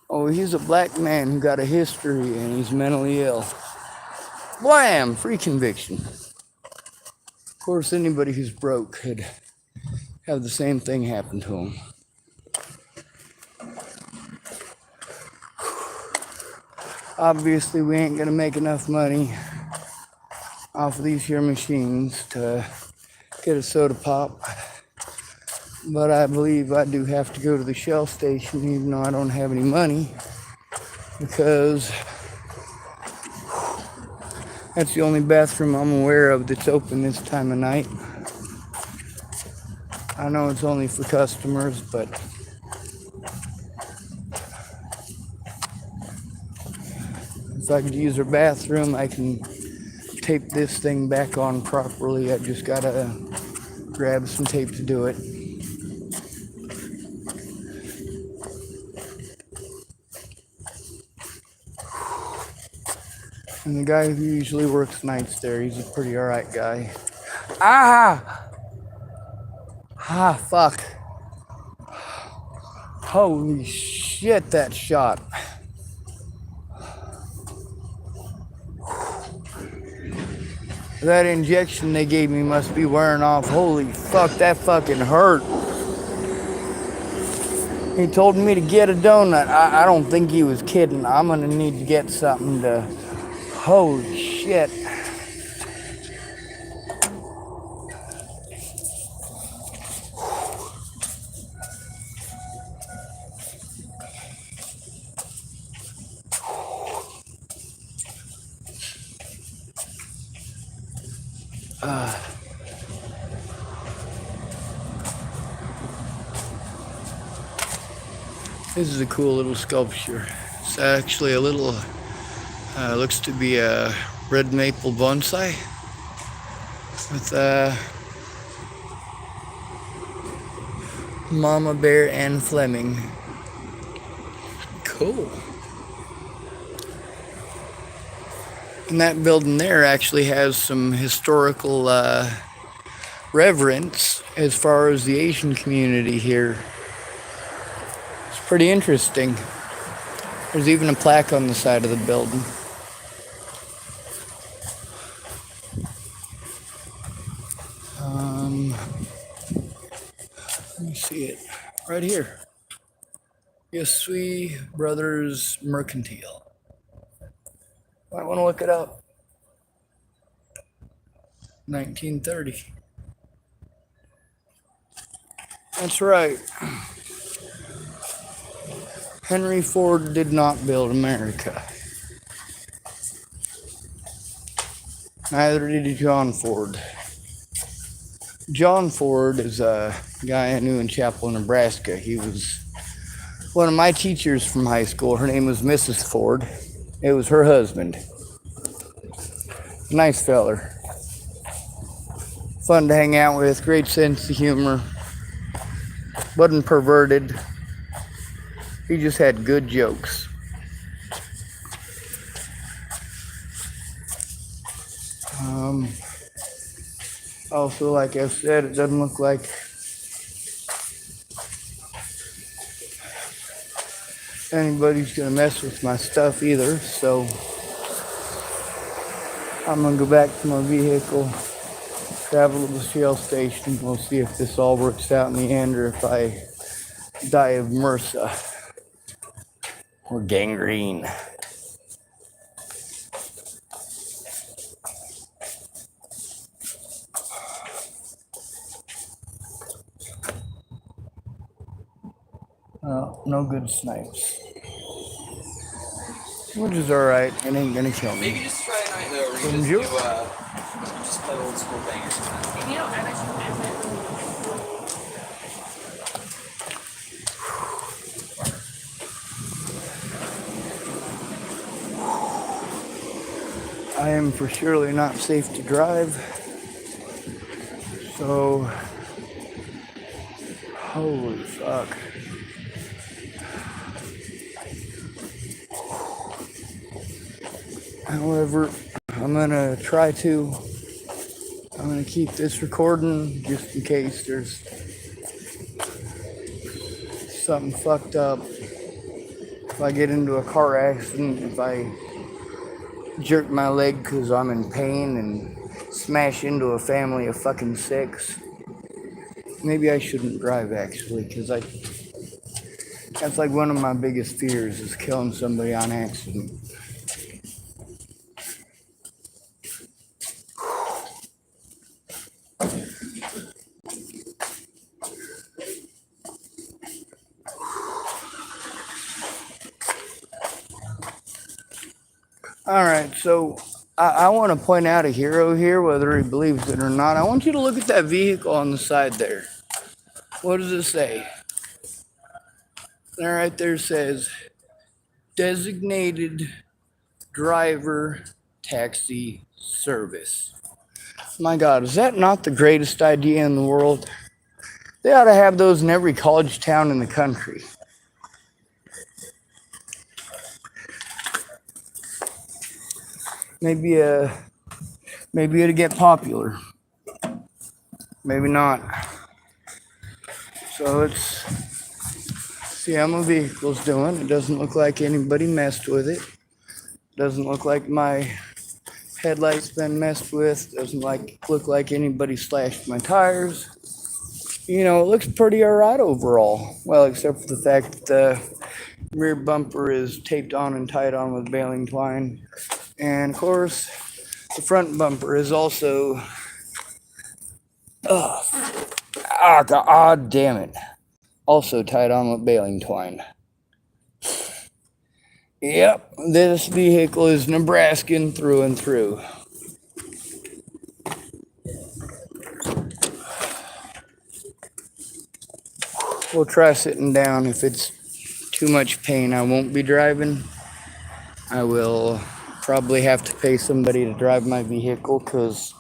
Oh, he's a black man who got a history and he's mentally ill. Blam! Free conviction. Of course, anybody who's broke could have the same thing happen to him. Obviously, we ain't gonna make enough money off of these here machines to get a soda pop. But I believe I do have to go to the Shell station even though I don't have any money, because that's the only bathroom I'm aware of that's open this time of night. I know it's only for customers, but if I could use their bathroom, I can tape this thing back on properly. I just gotta grab some tape to do it. And the guy who usually works nights there, he's a pretty alright guy. Ah! Ah, fuck. Holy shit, that shot. That injection they gave me must be wearing off. Holy fuck, that fucking hurt. He told me to get a donut. I don't think he was kidding. I'm gonna need to get something to... Holy shit. This is a cool little sculpture. It's actually a little, looks to be a red maple bonsai with Mama Bear and Fleming. Cool. And that building there actually has some historical reverence as far as the Asian community here. It's pretty interesting. There's even a plaque on the side of the building. Let me see it. Right here. Yasui Brothers Mercantile. Might want to look it up. 1930. That's right. Henry Ford did not build America. Neither did John Ford. John Ford is a guy I knew in Chapel, Nebraska. He was one of my teachers from high school. Her name was Mrs. Ford. It was her husband. Nice feller. Fun to hang out with. Great sense of humor. Wasn't perverted. He just had good jokes. Also, like I said, it doesn't look like anybody's gonna mess with my stuff either, so I'm gonna go back to my vehicle, travel to the Shell station. We'll see if this all works out in the end or if I die of MRSA or gangrene. No good snipes. Which is alright, it ain't gonna kill me. Maybe just try a night though, where you just do, just play old school bangers. You know, I'm actually I am for surely not safe to drive. So, holy fuck. However, I'm gonna try to. I'm gonna keep this recording just in case there's something fucked up. If I get into a car accident, if I jerk my leg because I'm in pain and smash into a family of fucking 6, maybe I shouldn't drive actually, because that's like one of my biggest fears is killing somebody on accident. Alright, so I want to point out a hero here, whether he believes it or not. I want you to look at that vehicle on the side there. What does it say? That right there says designated driver taxi service. My God, is that not the greatest idea in the world? They ought to have those in every college town in the country. Maybe it'd get popular. Maybe not. So let's see how my vehicle's doing. It doesn't look like anybody messed with it. Doesn't look like my headlight's been messed with. Doesn't look like anybody slashed my tires. You know, it looks pretty alright overall. Well, except for the fact that the rear bumper is taped on and tied on with baling twine. And of course, the front bumper is also... God damn it. Also tied on with baling twine. Yep, this vehicle is Nebraskan through and through. We'll try sitting down. If it's too much pain, I won't be driving. I will probably have to pay somebody to drive my vehicle because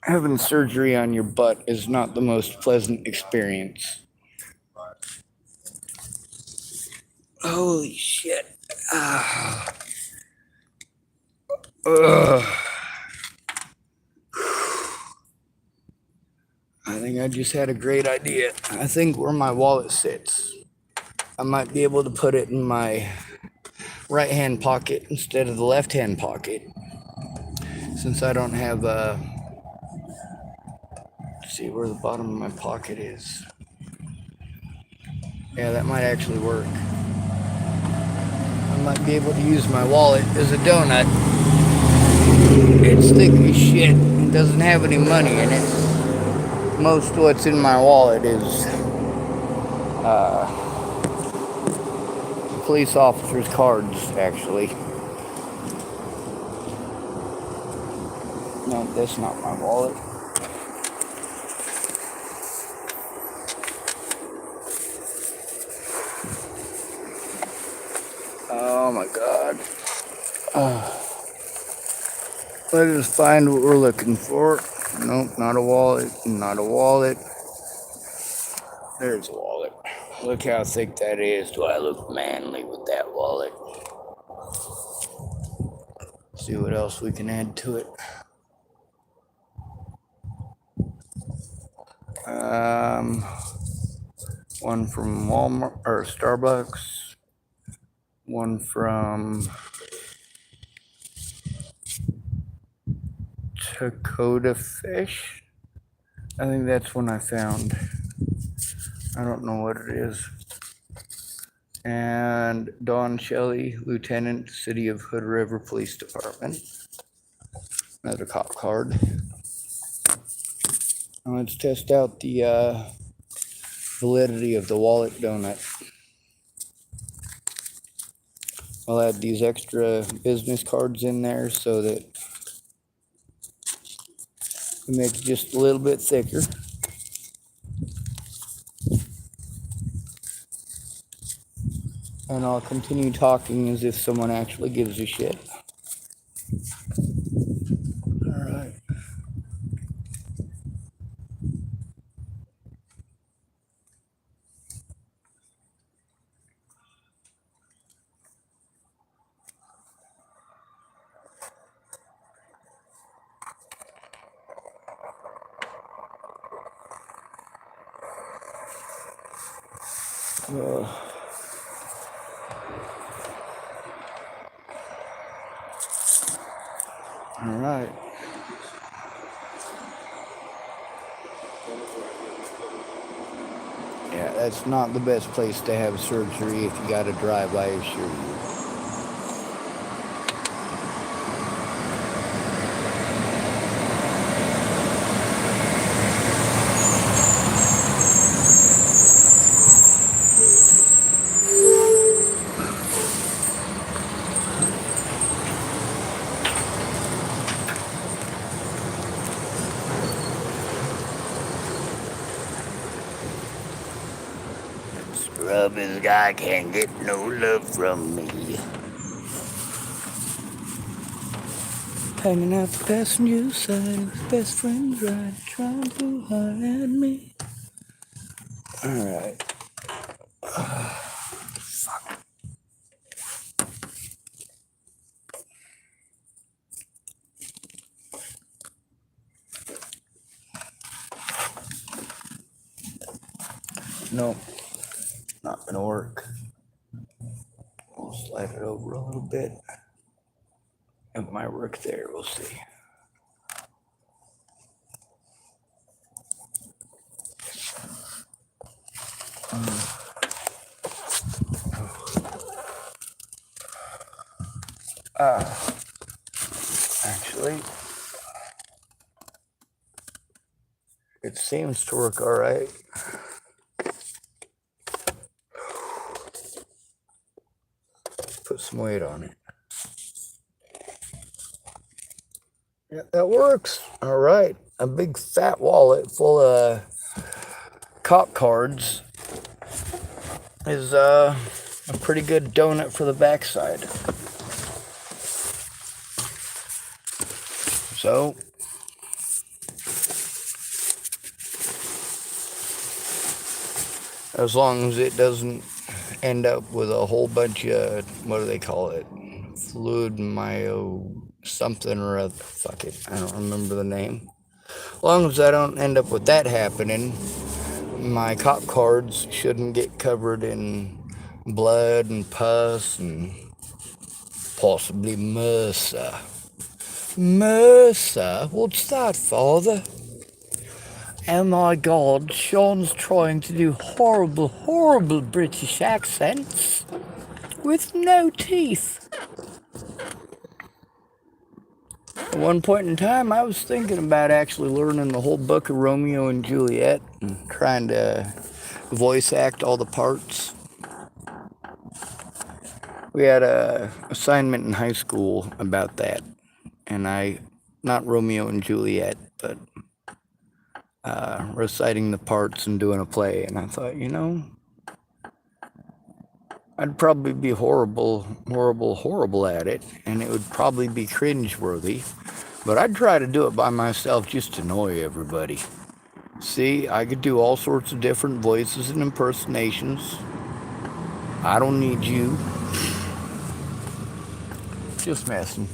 having surgery on your butt is not the most pleasant experience. Holy shit. Ugh. I think I just had a great idea. I think where my wallet sits, I might be able to put it in my right-hand pocket instead of the left-hand pocket. Since I don't have let's see where the bottom of my pocket is. Yeah, that might actually work. I might be able to use my wallet as a donut. It's thick as shit. It doesn't have any money in it. Most of what's in my wallet is police officers' cards, actually. No, that's not my wallet. Oh my God. Let us find what we're looking for. Nope, not a wallet, not a wallet. There's a wallet. Look how thick that is. Do I look manly with that wallet? See what else we can add to it. One from Walmart or Starbucks. One from Dakota Fish. I think that's one I found. I don't know what it is. And Don Shelley, Lieutenant, City of Hood River Police Department. Another cop card. Now let's test out the validity of the wallet donut. I'll add these extra business cards in there so that we make it just a little bit thicker. And I'll continue talking as if someone actually gives a shit. Alright. All right. Yeah, that's not the best place to have surgery if you got to drive, I assure you. Scrub this guy can't get no love from me. Hanging out the passenger side with best friends ride, trying too hard at me. Alright. Fuck. No, not gonna work. We'll slide it over a little bit. It might work there, we'll see. Actually, it seems to work all right. Put some weight on it. Yeah, that works. All right. A big fat wallet full of cop cards is a pretty good donut for the backside. So, as long as it doesn't end up with a whole bunch of, what do they call it? Fluid myo something or other. Fuck it. I don't remember the name. As long as I don't end up with that happening, my cop cards shouldn't get covered in blood and pus and possibly MRSA. MRSA? What's that, Father? Oh my God, Sean's trying to do horrible, horrible British accents with no teeth. At one point in time, I was thinking about actually learning the whole book of Romeo and Juliet and trying to voice act all the parts. We had a assignment in high school about that, and not Romeo and Juliet, but reciting the parts and doing a play, and I thought, I'd probably be horrible at it, and it would probably be cringeworthy, but I'd try to do it by myself just to annoy everybody. See, I could do all sorts of different voices and impersonations. I don't need you. Just messing.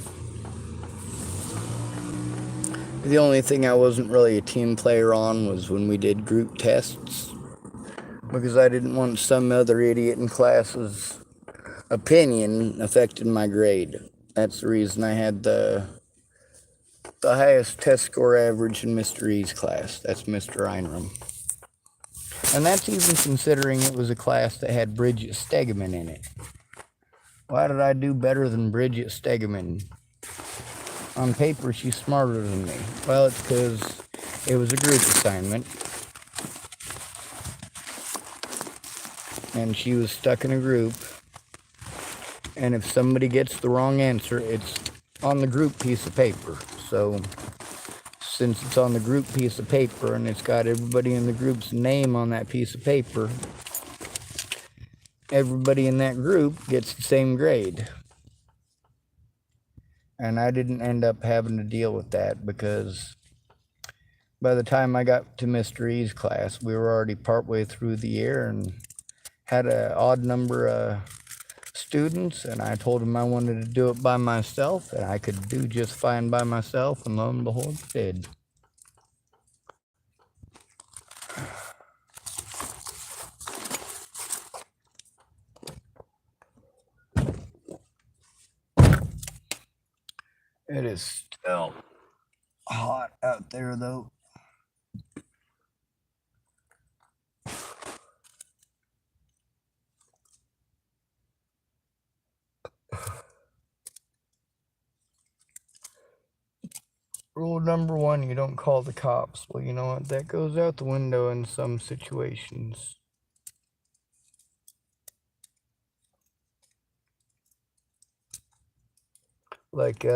The only thing I wasn't really a team player on was when we did group tests, because I didn't want some other idiot in class's opinion affecting my grade. That's the reason I had the highest test score average in Mr. E's class. That's Mr. Einram. And that's even considering it was a class that had Bridget Stegeman in it. Why did I do better than Bridget Stegeman? On paper, she's smarter than me. Well, it's because it was a group assignment. And she was stuck in a group. And if somebody gets the wrong answer, it's on the group piece of paper. So, since it's on the group piece of paper and it's got everybody in the group's name on that piece of paper, everybody in that group gets the same grade. And I didn't end up having to deal with that because by the time I got to Mr. E's class, we were already partway through the year and had an odd number of students, and I told him I wanted to do it by myself, and I could do just fine by myself, and lo and behold, I did. It is still hot out there, though. Rule number one, you don't call the cops. Well, you know what? That goes out the window in some situations. Like, you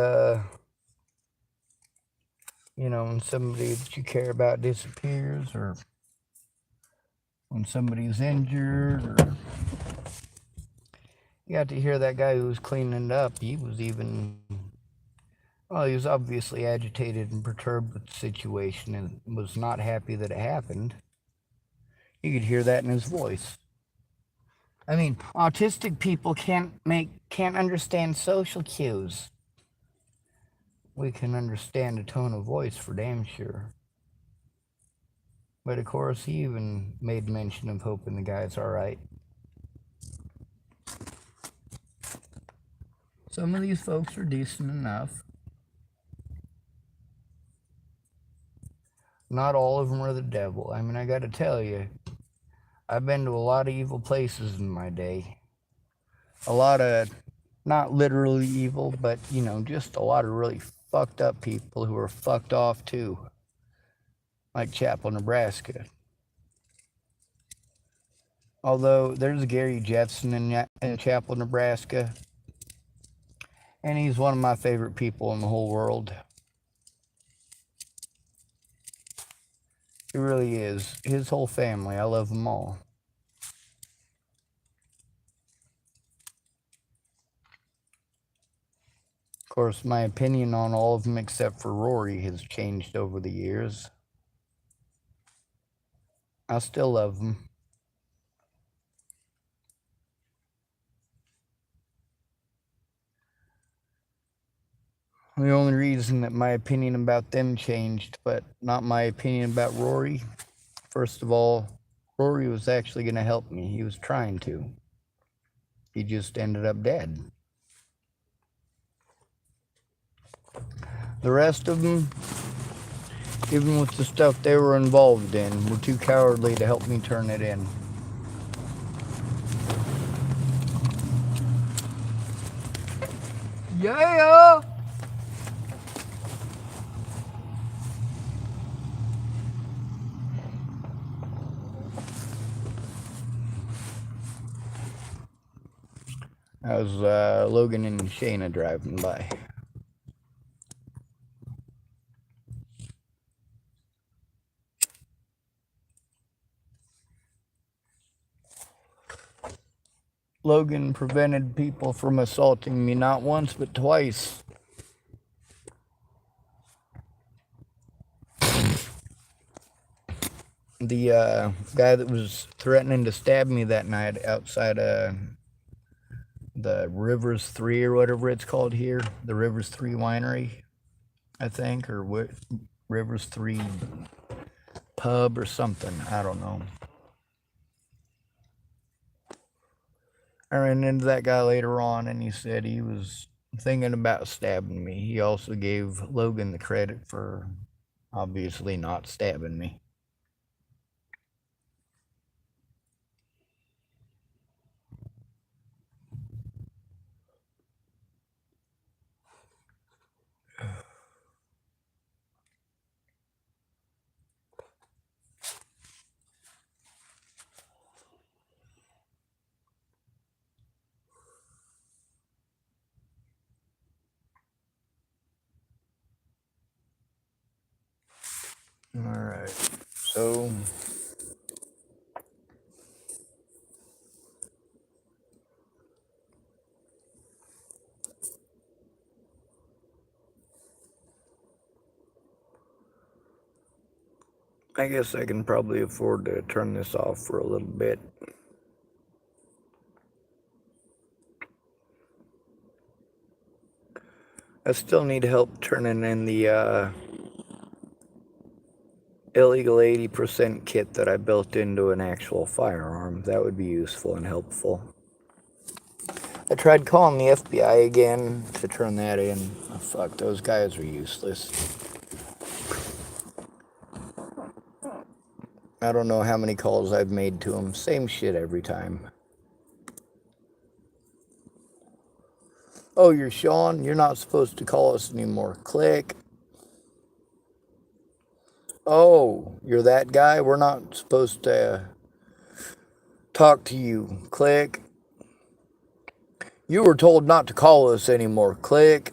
know, when somebody that you care about disappears, or when somebody's injured, or you got to hear that guy who was cleaning it up. He was even, well, he was obviously agitated and perturbed with the situation and was not happy that it happened. You could hear that in his voice. I mean, autistic people can't understand social cues. We can understand a tone of voice for damn sure. But of course, he even made mention of hoping the guy's all right. Some of these folks are decent enough. Not all of them are the devil. I mean, I got to tell you, I've been to a lot of evil places in my day. A lot of, not literally evil, but, you know, just a lot of really fucked up people who are fucked off too. Like Chapel, Nebraska. Although there's Gary Jeffson in Chapel, Nebraska. And he's one of my favorite people in the whole world. He really is. His whole family, I love them all. Of course, my opinion on all of them except for Rory has changed over the years. I still love them. The only reason that my opinion about them changed, but not my opinion about Rory, first of all, Rory was actually going to help me. He was trying to. He just ended up dead. The rest of them, even with the stuff they were involved in, were too cowardly to help me turn it in. Yeah! That was Logan and Shayna driving by. Logan prevented people from assaulting me not once but twice. The guy that was threatening to stab me that night outside the Rivers 3 or whatever it's called here, the Rivers 3 winery, I think, or what, Rivers 3 pub or something, I don't know. I ran into that guy later on and he said he was thinking about stabbing me. He also gave Logan the credit for obviously not stabbing me. All right, so I guess I can probably afford to turn this off for a little bit. I still need help turning in the illegal 80% kit that I built into an actual firearm. That would be useful and helpful. I tried calling the FBI again to turn that in. Oh, fuck, those guys are useless. I don't know how many calls I've made to them. Same shit every time. Oh, you're Sean? You're not supposed to call us anymore. Click. Oh, you're that guy? We're not supposed to talk to you. Click. You were told not to call us anymore. Click.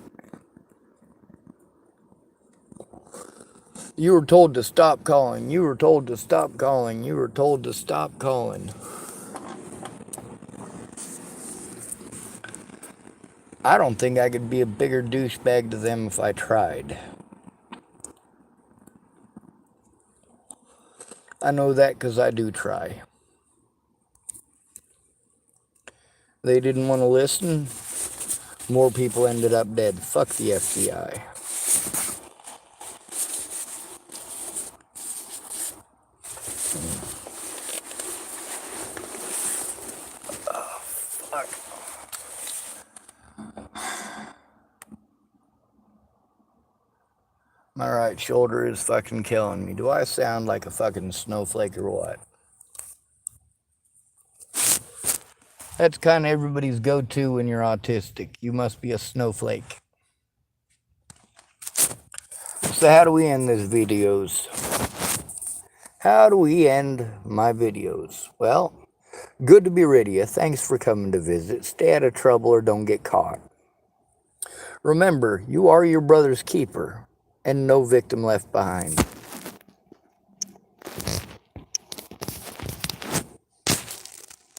You were told to stop calling. You were told to stop calling. You were told to stop calling. I don't think I could be a bigger douchebag to them if I tried. I know that because I do try. They didn't want to listen. More people ended up dead. Fuck the FBI. Fuck. My right shoulder is fucking killing me. Do I sound like a fucking snowflake or what? That's kind of everybody's go-to when you're autistic. You must be a snowflake. So how do we end these videos? How do we end my videos? Well, good to be rid of you. Thanks for coming to visit. Stay out of trouble or don't get caught. Remember, you are your brother's keeper, and no victim left behind.